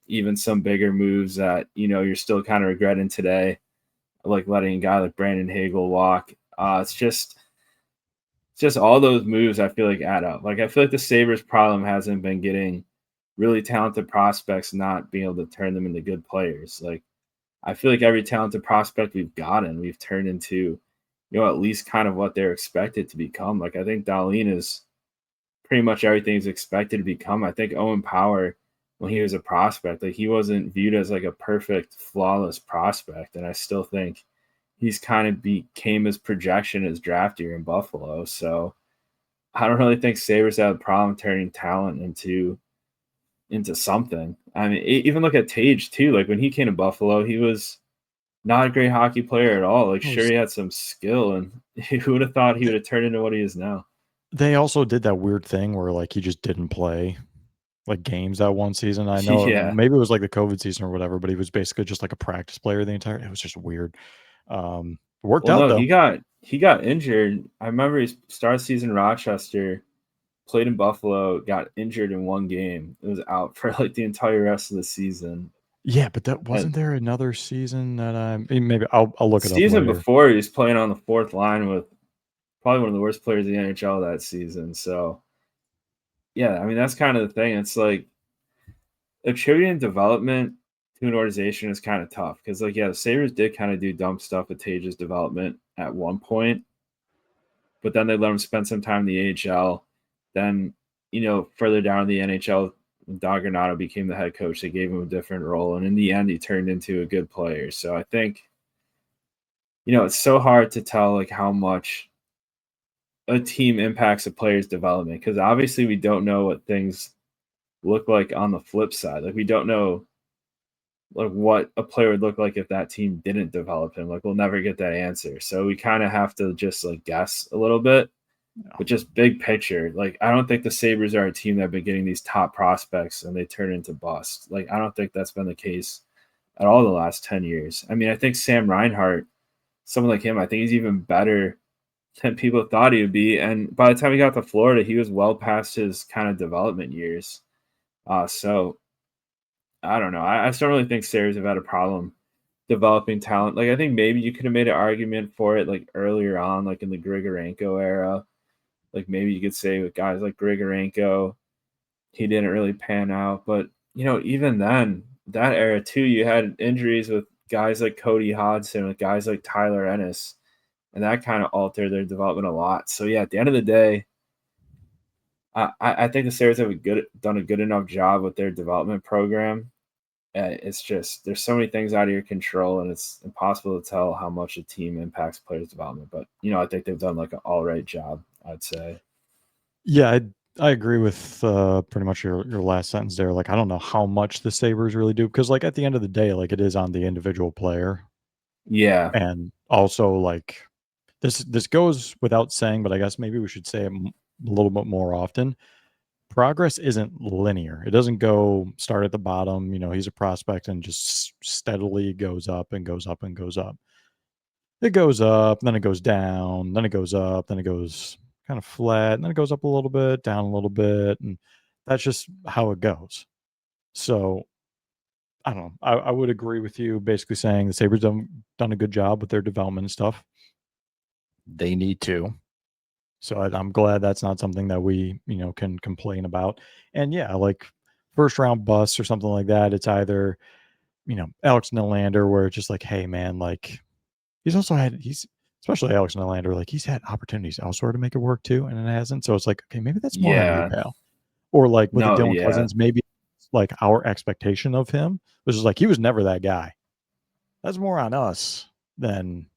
Even some bigger moves that you're still kind of regretting today, like letting a guy like Brandon Hagel walk. It's just all those moves I feel like add up. Like I feel like the Sabres' problem hasn't been getting really talented prospects, not being able to turn them into good players. Like I feel like every talented prospect we've gotten, we've turned into, at least kind of what they're expected to become. Like I think Darlene is pretty much everything he's expected to become. I think Owen Power, when he was a prospect, like he wasn't viewed as like a perfect, flawless prospect, and I still think he's kind of became his projection his draft year in Buffalo. So I don't really think Sabres have a problem turning talent into something. I mean, even look at Tage too. Like when he came to Buffalo, he was not a great hockey player at all. Like sure Was he had some skill, and who would have thought he would have turned into what he is now? they also did that weird thing where, like, he just didn't play, like, games that one season. I know Yeah. maybe it was, like, the COVID season or whatever, but he was basically just, like, a practice player the entire it was just weird. Worked Well, out no, though. he got injured. I remember he started season in Rochester, played in Buffalo, got injured in one game. It was out for like the entire rest of the season. Yeah, but that And wasn't there another season that maybe I'll look it up season later. before, he was playing on the fourth line with probably one of the worst players in the NHL that season. So yeah, I mean that's kind of the thing. It's like attributing development to an organization is kind of tough because, like, yeah, the Sabres did kind of do dumb stuff with Tage's development at one point, but then they let him spend some time in the AHL. Then, further down in the NHL, when Don Granato became the head coach, they gave him a different role, and in the end, he turned into a good player. So I think, it's so hard to tell like how much a team impacts a player's development because obviously we don't know what things look like on the flip side. Like we don't know like what a player would look like if that team didn't develop him. Like we'll never get that answer. So we kind of have to just like guess a little bit. Yeah. But just big picture, like I don't think the Sabres are a team that have been getting these top prospects and they turn into bust. Like I don't think that's been the case at all the last 10 years. I mean, I think Sam Reinhart, someone like him, I think he's even better than people thought he would be. And by the time he got to Florida, he was well past his kind of development years. So I don't know. I still really think Sabres have had a problem developing talent. Like I think maybe you could have made an argument for it like earlier on, like in the Grigorenko era. Like maybe you could say with guys like Grigorenko, he didn't really pan out. But even then, that era too, you had injuries with guys like Cody Hodgson, with guys like Tyler Ennis, and that kind of altered their development a lot. So yeah, at the end of the day, I think the Sabres have done a good enough job with their development program. It's just there's so many things out of your control, and it's impossible to tell how much a team impacts players' development. But I think they've done like an all right job, I'd say. Yeah, I agree with pretty much your last sentence there. Like I don't know how much the Sabres really do because like at the end of the day, like it is on the individual player. Yeah, And also like this goes without saying, but I guess maybe we should say it a little bit more often. Progress isn't linear. It doesn't go start at the bottom. He's a prospect and just steadily goes up and goes up and goes up. It goes up, then it goes down, then it goes up, then it goes kind of flat, and then it goes up a little bit, down a little bit, and that's just how it goes. So I don't know. I would agree with you, basically saying the Sabres done a good job with their development and stuff. They need to. So I'm glad that's not something that we, can complain about. And yeah, like first round busts or something like that. It's either, Alex Nylander, where it's just like, hey man, like he's especially Alex Nylander, like he's had opportunities elsewhere to make it work too, and it hasn't. So it's like, okay, maybe that's more on you, yeah, pal. Or like with the no, Dylan yeah, Cousins, maybe like our expectation of him was just like he was never that guy. That's more on us than,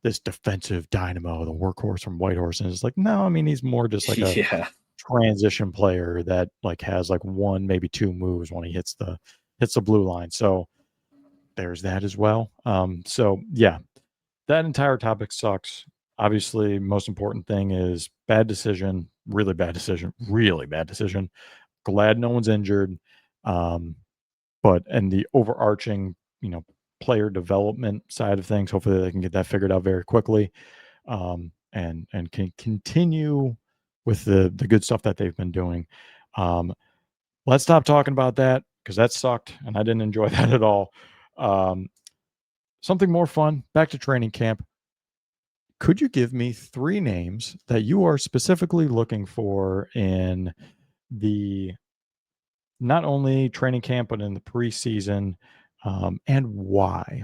this defensive dynamo, the workhorse from Whitehorse. And it's like, no, I mean, he's more just like a yeah, transition player that like has like one, maybe two moves when he hits the blue line. So there's that as well. So yeah, that entire topic sucks. Obviously, most important thing is bad decision, really bad decision, really bad decision. Glad no one's injured. Um, but and the overarching, player development side of things, hopefully they can get that figured out very quickly, and can continue with the good stuff that they've been doing. Um, let's stop talking about that because that sucked and I didn't enjoy that at all. Um, something more fun. Back to training camp. Could you give me three names that you are specifically looking for in the not only training camp but in the preseason and why.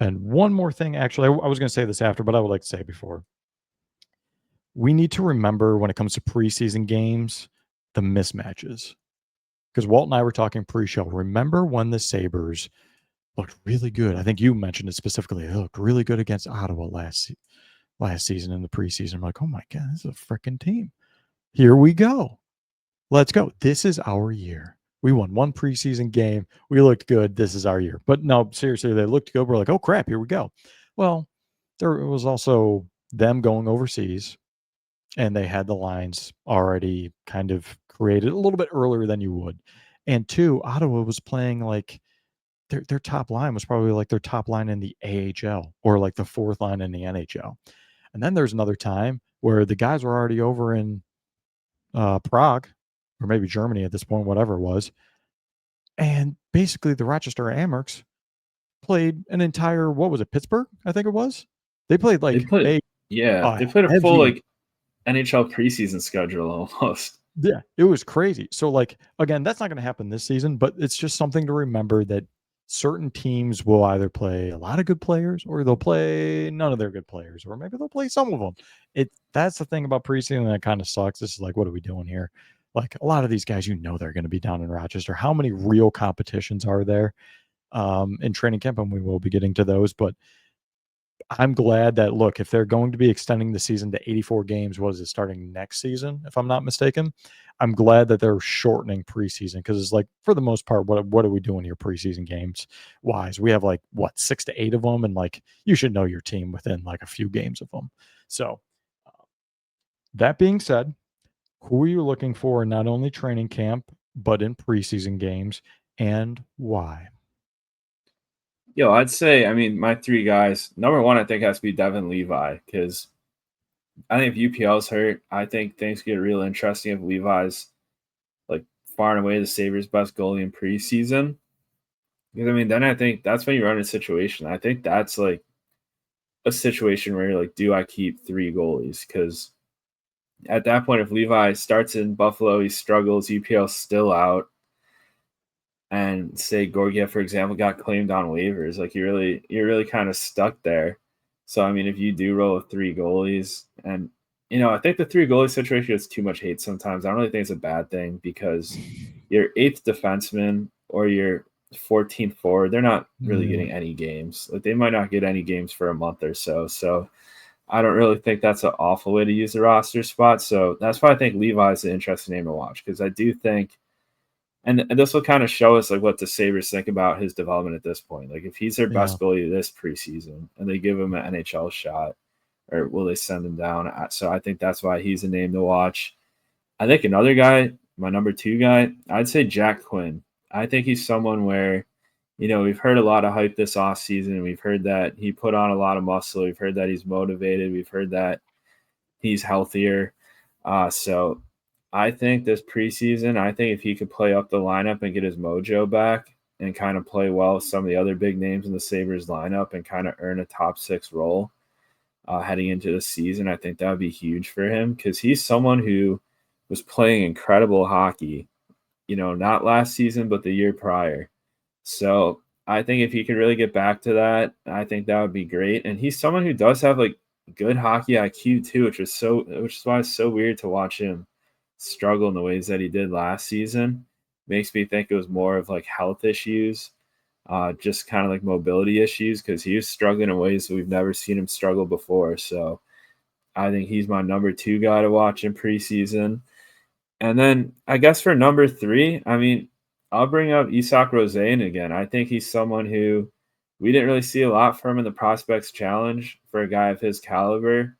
And one more thing, actually, I was going to say this after, but I would like to say before. We need to remember when it comes to preseason games, the mismatches. Because Walt and I were talking pre-show. Remember when the Sabres looked really good? I think you mentioned it specifically. They looked really good against Ottawa last season in the preseason. I'm like, oh my God, this is a freaking team. Here we go. Let's go. This is our year. We won one preseason game. We looked good. This is our year. But no, seriously, they looked good. We're like, oh crap, here we go. Well, there was also them going overseas, and they had the lines already kind of created a little bit earlier than you would. And two, Ottawa was playing like their top line was probably like their top line in the AHL or like the fourth line in the NHL. And then there's another time where the guys were already over in Prague or maybe Germany at this point, whatever it was. And basically, the Rochester Amerks played an entire, what was it, Pittsburgh? I think it was. They played They like put they played a full heavy. like NHL preseason schedule almost. Yeah, it was crazy. So, like, again, that's not going to happen this season, but it's just something to remember that certain teams will either play a lot of good players or they'll play none of their good players, or maybe they'll play some of them. That's the thing about preseason that kind of sucks. This is like, what are we doing here? Like, a lot of these guys, they're going to be down in Rochester. How many real competitions are there in training camp? And we will be getting to those, but I'm glad that, look, if they're going to be extending the season to 84 games, what is it, starting next season, if I'm not mistaken? I'm glad that they're shortening preseason because it's like, for the most part, what are we doing here preseason games wise? We have like, what, 6 to 8 of them, and like you should know your team within like a few games of them. So that being said, who are you looking for in not only training camp but in preseason games, and why? Yo, I'd say, I mean, my three guys. Number one, I think has to be Devin Levi because I think if UPL's hurt, I think things get real interesting if Levi's like far and away the Sabres' best goalie in preseason. Because I mean, then I think that's when you run a situation. I think that's like a situation where you're like, do I keep three goalies? Because at that point, if Levi starts in Buffalo, he struggles, UPL's still out, and say Gorgiev, for example, got claimed on waivers, like you're really kind of stuck there. So I mean, if you do roll with three goalies, and I think the three goalie situation gets too much hate sometimes. I don't really think it's a bad thing because your eighth defenseman or your 14th forward, they're not really Yeah. getting any games. Like they might not get any games for a month or so. So I don't really think that's an awful way to use the roster spot. So that's why I think Levi's an interesting name to watch because I do think and this will kind of show us like what the Sabres think about his development at this point. Like if he's their Yeah. best goalie this preseason and they give him an NHL shot, or will they send him down? So I think that's why he's a name to watch. I think another guy, my number two guy, I'd say Jack Quinn. I think he's someone where, we've heard a lot of hype this offseason. We've heard that he put on a lot of muscle. We've heard that he's motivated. We've heard that he's healthier. So I think this preseason, I think if he could play up the lineup and get his mojo back and kind of play well with some of the other big names in the Sabres lineup and kind of earn a top six role heading into the season, I think that would be huge for him because he's someone who was playing incredible hockey, not last season, but the year prior. So I think if he could really get back to that, I think that would be great. And he's someone who does have like good hockey IQ too, which is why it's so weird to watch him struggle in the ways that he did last season. Makes me think it was more of like health issues, just kind of like mobility issues, because he was struggling in ways that we've never seen him struggle before. So I think he's my number two guy to watch in preseason. And then I guess for number three, I mean, I'll bring up Isak Rosén again. I think he's someone who we didn't really see a lot from in the Prospects Challenge for a guy of his caliber.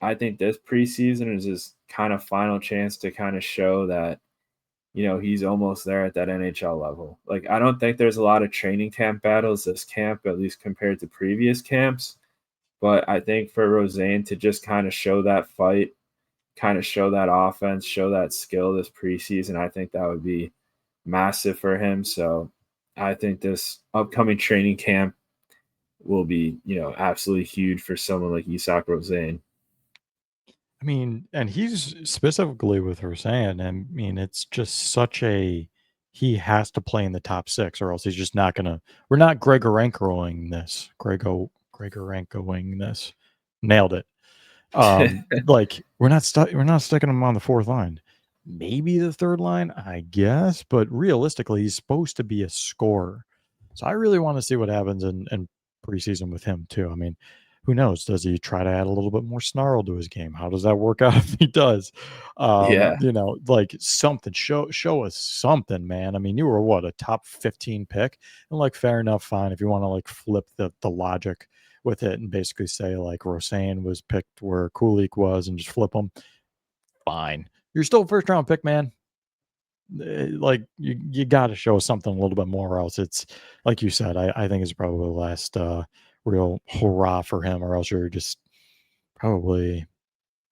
I think this preseason is his kind of final chance to kind of show that, he's almost there at that NHL level. Like, I don't think there's a lot of training camp battles this camp, at least compared to previous camps. But I think for Rosén to just kind of show that fight, kind of show that offense, show that skill this preseason, I think that would be massive for him. So I think this upcoming training camp will be, absolutely huge for someone like Isak Rosén. I mean, and he's specifically with Roseanne. I mean, it's just such a he has to play in the top 6, or else he's just not gonna. We're not Gregorenkoing this. Gregorenkoing this. Nailed it. Like we're not sticking him on the 4th line. Maybe the 3rd line, I guess, but realistically, he's supposed to be a scorer. So I really want to see what happens in preseason with him too. I mean, who knows? Does he try to add a little bit more snarl to his game? How does that work out if he does? Yeah. Like something. Show us something, man. I mean, you were what, a top 15 pick, and like fair enough, fine. If you want to like flip the logic with it and basically say like Roseanne was picked where Kulik was and just flip them, fine. You're still a 1st round pick, man. Like you got to show us something a little bit more, or else it's like you said. I think it's probably the last real hurrah for him, or else you're just probably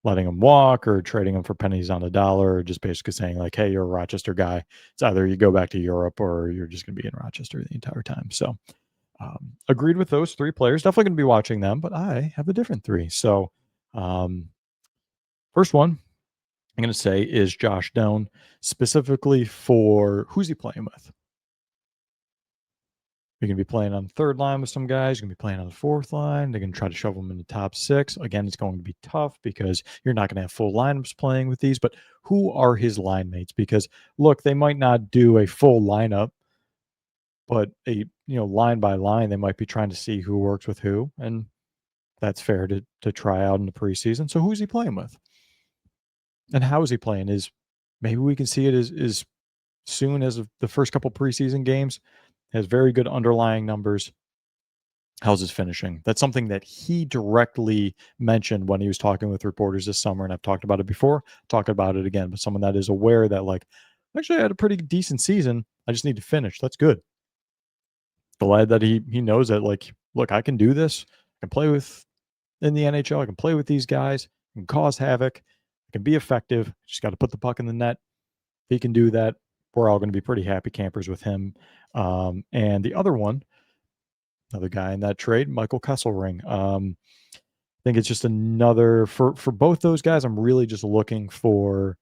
letting him walk or trading him for pennies on a dollar, or just basically saying like, hey, you're a Rochester guy. It's either you go back to Europe or you're just going to be in Rochester the entire time. So agreed with those 3 players. Definitely going to be watching them, but I have a different 3. So first one I'm going to say is Josh Doan, specifically for who's he playing with? You're going to be playing on the 3rd line with some guys. You're going to be playing on the 4th line. They're going to try to shove them in the top 6. Again, it's going to be tough because you're not going to have full lineups playing with these. But who are his line mates? Because look, they might not do a full lineup, but line by line, they might be trying to see who works with who, and that's fair to try out in the preseason. So who's he playing with? And how is he playing? Is maybe we can see it as soon as the first couple preseason games. Has very good underlying numbers. How's his finishing? That's something that he directly mentioned when he was talking with reporters this summer, and I've talked about it before. Talk about it again, but someone that is aware that like, actually, I had a pretty decent season. I just need to finish. That's good. Glad that he knows that like, look, I can do this. I can play with in the NHL. I can play with these guys. I can cause havoc. I can be effective. Just got to put the puck in the net. He can do that. We're all going to be pretty happy campers with him. And the other one, another guy in that trade, Michael Kesselring. I think it's just another for both those guys. I'm really just looking for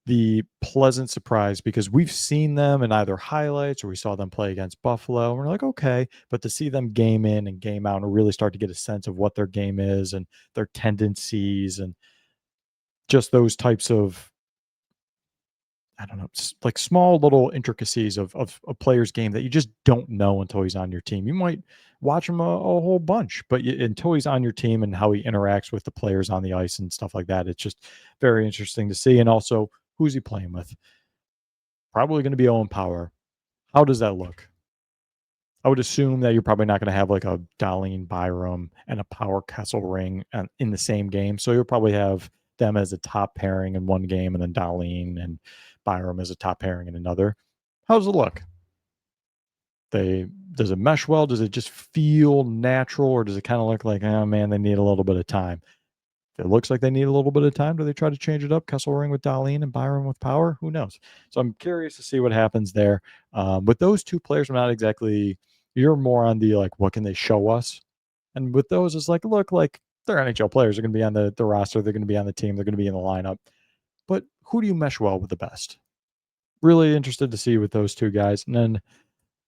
the pleasant surprise because we've seen them in either highlights or we saw them play against Buffalo. And we're like, okay, but to see them game in and game out and really start to get a sense of what their game is and their tendencies and just those types of, I don't know, like small little intricacies of a player's game that you just don't know until he's on your team. You might watch him a whole bunch, but until he's on your team and how he interacts with the players on the ice and stuff like that, it's just very interesting to see. And also, who's he playing with? Probably going to be Owen Power. How does that look? I would assume that you're probably not going to have like a Darlene Byram and a Power Kessel ring in the same game. So you'll probably have them as a top pairing in one game and then Darlene and Byram as a top pairing in another. How does it look? Does it mesh well? Does it just feel natural, or does it kind of look like, oh man, they need a little bit of time? If it looks like they need a little bit of time, do they try to change it up? Kesselring with Darlene and Byram with Power? Who knows? So I'm curious to see what happens there. With those 2 players, I'm not exactly. You're more on the like, what can they show us? And with those, it's like, look, like they're NHL players. They're going to be on the roster. They're going to be on the team. They're going to be in the lineup. But who do you mesh well with the best? Really interested to see with those 2 guys. And then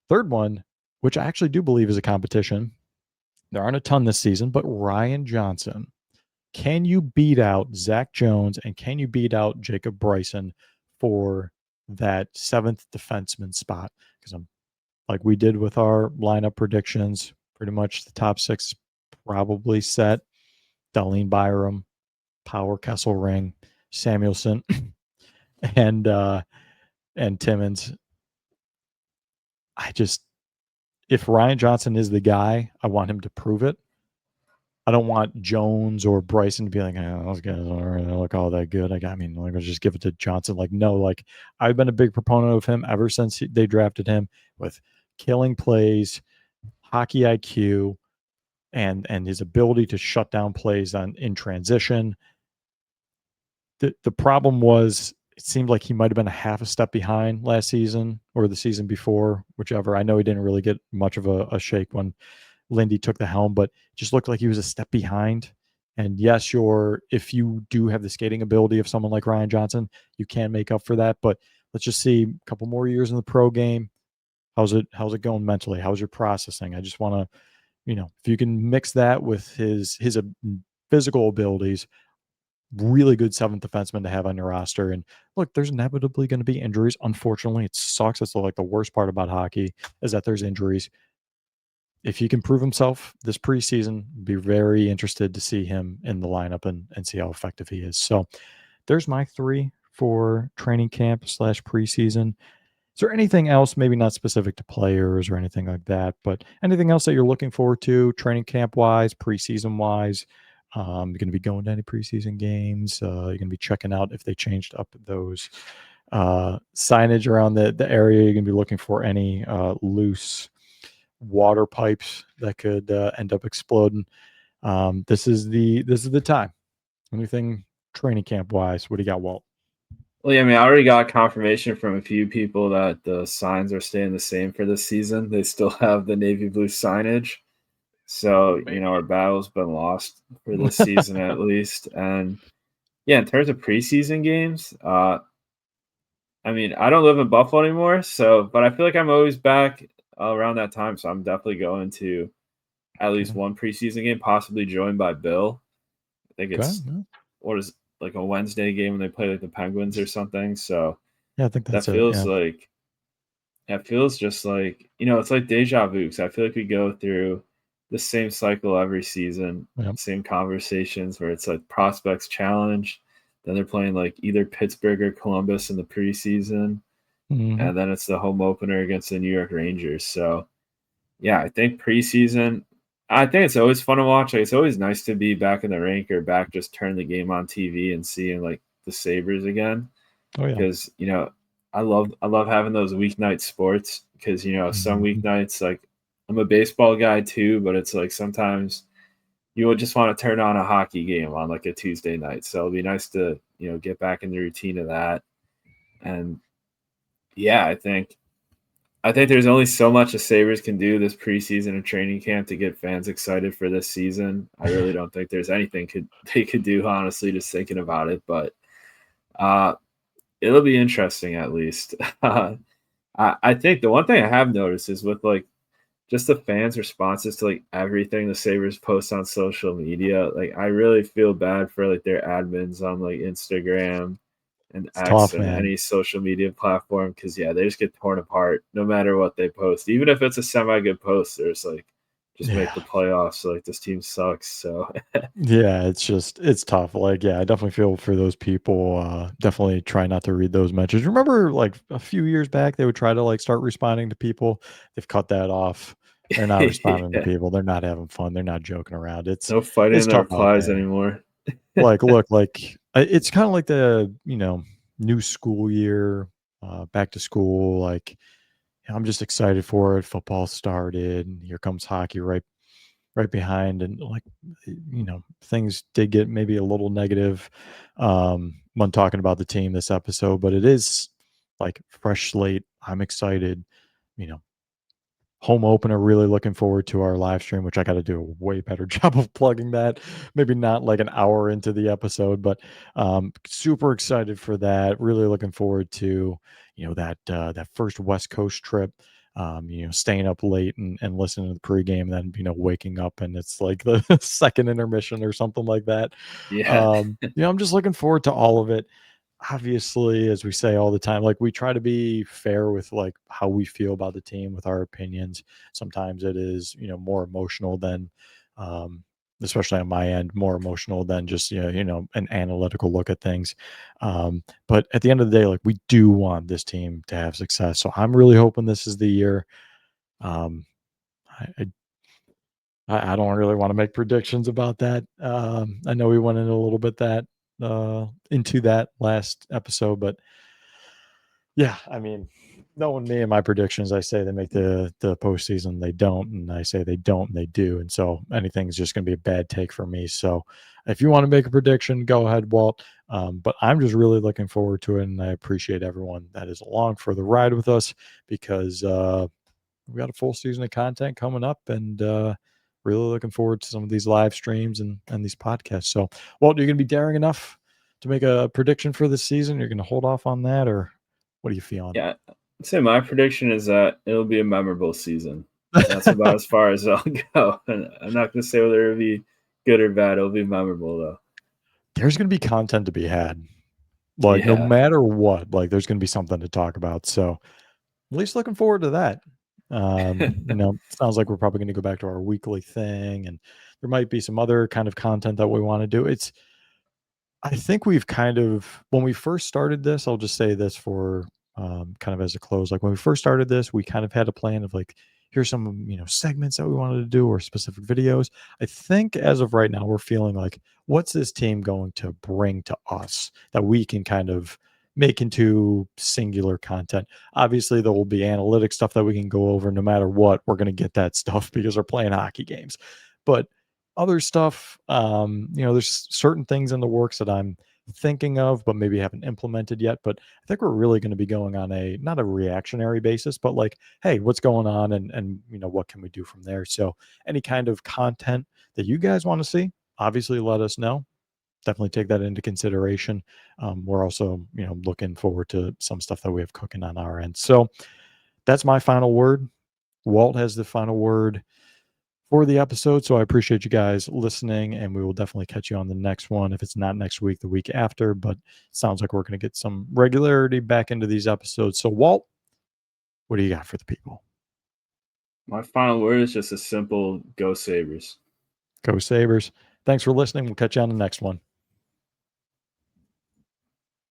third one, which I actually do believe is a competition. There aren't a ton this season, but Ryan Johnson. Can you beat out Zach Jones and can you beat out Jacob Bryson for that 7th defenseman spot? Because I'm like we did with our lineup predictions, pretty much the top 6 probably set. Darlene Byram, Power Kessel Ring, Samuelson, and Timmins. If Ryan Johnson is the guy, I want him to prove it. I don't want Jones or Bryson to be like, oh, those guys don't really look all that good. Like, I mean, like, let's just give it to Johnson. Like, no, like, I've been a big proponent of him ever since they drafted him with killing plays, hockey IQ, and his ability to shut down plays in transition. The problem was it seemed like he might have been a half a step behind last season or the season before, whichever. I know he didn't really get much of a shake when Lindy took the helm, but it just looked like he was a step behind. And yes, if you do have the skating ability of someone like Ryan Johnson, you can make up for that. But let's just see a couple more years in the pro game. How's it going mentally? How's your processing? I just want to, if you can mix that with his physical abilities, really good seventh defenseman to have on your roster. And look, there's inevitably going to be injuries. Unfortunately, it sucks. That's like the worst part about hockey is that there's injuries. If he can prove himself this preseason, be very interested to see him in the lineup and see how effective he is. So there's my 3 for training camp / preseason. Is there anything else, maybe not specific to players or anything like that, but anything else that you're looking forward to training camp wise, preseason wise? You're going to be going to any preseason games. You're going to be checking out if they changed up those signage around the area. You're going to be looking for any loose water pipes that could end up exploding. This is the time. Anything training camp wise? What do you got, Walt? Well, yeah, I mean, I already got confirmation from a few people that the signs are staying the same for this season. They still have the navy blue signage. So, our battle's been lost for this season at least. And yeah, in terms of preseason games, I mean, I don't live in Buffalo anymore, but I feel like I'm always back around that time. So I'm definitely going to at least one preseason game, possibly joined by Bill. I think it's what is like a Wednesday game when they play like the Penguins or something. So yeah, I think that's that feels yeah. like it feels just like it's like deja vu. Because I feel like we go through the same cycle every season, same conversations where it's like prospects challenge. Then they're playing like either Pittsburgh or Columbus in the preseason, and then it's the home opener against the New York Rangers. So yeah, I think preseason. I think it's always fun to watch. Like, it's always nice to be back in the rink or back just turn the game on TV and seeing like the Sabres again. Oh yeah, because I love having those weeknight sports because some weeknights like I'm a baseball guy too, but it's like sometimes you would just want to turn on a hockey game on like a Tuesday night. So it'll be nice to get back in the routine of that. And yeah, I think there's only so much the Sabres can do this preseason and training camp to get fans excited for this season. I really don't think there's anything they could do, honestly, just thinking about it. But it'll be interesting at least. I think the one thing I have noticed is with like just the fans' responses to like everything the Sabres post on social media. Like I really feel bad for like their admins on like Instagram and it's X tough, and man. any social media platform because they just get torn apart no matter what they post. Even if it's a semi good post, there's like just make the playoffs. So like this team sucks. So yeah, it's tough. Like, yeah, I definitely feel for those people. Definitely try not to read those messages. Remember, like a few years back, they would try to like start responding to people. They've cut that off. They're not responding to people. They're not having fun. They're not joking around. No fighting It's in the tough out replies there. anymore. Like, look, like it's kind of like the new school year, back to school. Like, I'm just excited for it. Football started, and here comes hockey right behind, and like things did get maybe a little negative when talking about the team this episode, but it is like fresh slate. I'm excited, you know home opener, really looking forward to our live stream, which I got to do a way better job of plugging that. Maybe not like an hour into the episode, but super excited for that. Really looking forward to that first West Coast trip. Staying up late and listening to the pregame, and then waking up and it's like the second intermission or something like that. Yeah. I'm just looking forward to all of it. Obviously, as we say all the time, like we try to be fair with like how we feel about the team with our opinions. Sometimes it is more emotional than especially on my end, more emotional than just an analytical look at things. But at the end of the day, like we do want this team to have success, so I'm really hoping this is the year. um I, I don't really want to make predictions about that. I know we went into a little bit into that last episode, but yeah, I mean, knowing me and my predictions, I say they make the postseason, they don't, and I say they don't, and they do, and so anything's just going to be a bad take for me. So, if you want to make a prediction, go ahead, Walt. But I'm just really looking forward to it, and I appreciate everyone that is along for the ride with us because we got a full season of content coming up, and really looking forward to some of these live streams and these podcasts. So, Walt, you're going to be daring enough to make a prediction for this season? You're going to hold off on that, or What are you feeling? Yeah, I'd say my prediction is that it'll be a memorable season. That's about as far as I'll go. And I'm not going to say whether it'll be good or bad. It'll be memorable, though. There's going to be content to be had. Like, no Yeah. matter what, like, there's going to be something to talk about. So, at least looking forward to that. Sounds like we're probably going to go back to our weekly thing, and there might be some other kind of content that we want to do. I think we've kind of, when we first started this, I'll just say this for kind of as a close. Like when we first started this, we kind of had a plan of like, here's some, segments that we wanted to do or specific videos. I think as of right now, we're feeling like, what's this team going to bring to us that we can kind of make into singular content? Obviously, there will be analytic stuff that we can go over no matter what. We're going to get that stuff because we're playing hockey games. But other stuff, there's certain things in the works that I'm thinking of, but maybe haven't implemented yet. But I think we're really going to be going on a not a reactionary basis, but like, hey, what's going on, and what can we do from there? So any kind of content that you guys want to see, obviously let us know. Definitely take that into consideration. We're also, looking forward to some stuff that we have cooking on our end. So that's my final word. Walt has the final word for the episode. So I appreciate you guys listening, and we will definitely catch you on the next one. If it's not next week, the week after, but it sounds like we're going to get some regularity back into these episodes. So, Walt, what do you got for the people? My final word is just a simple go Sabres. Go Sabres. Thanks for listening. We'll catch you on the next one.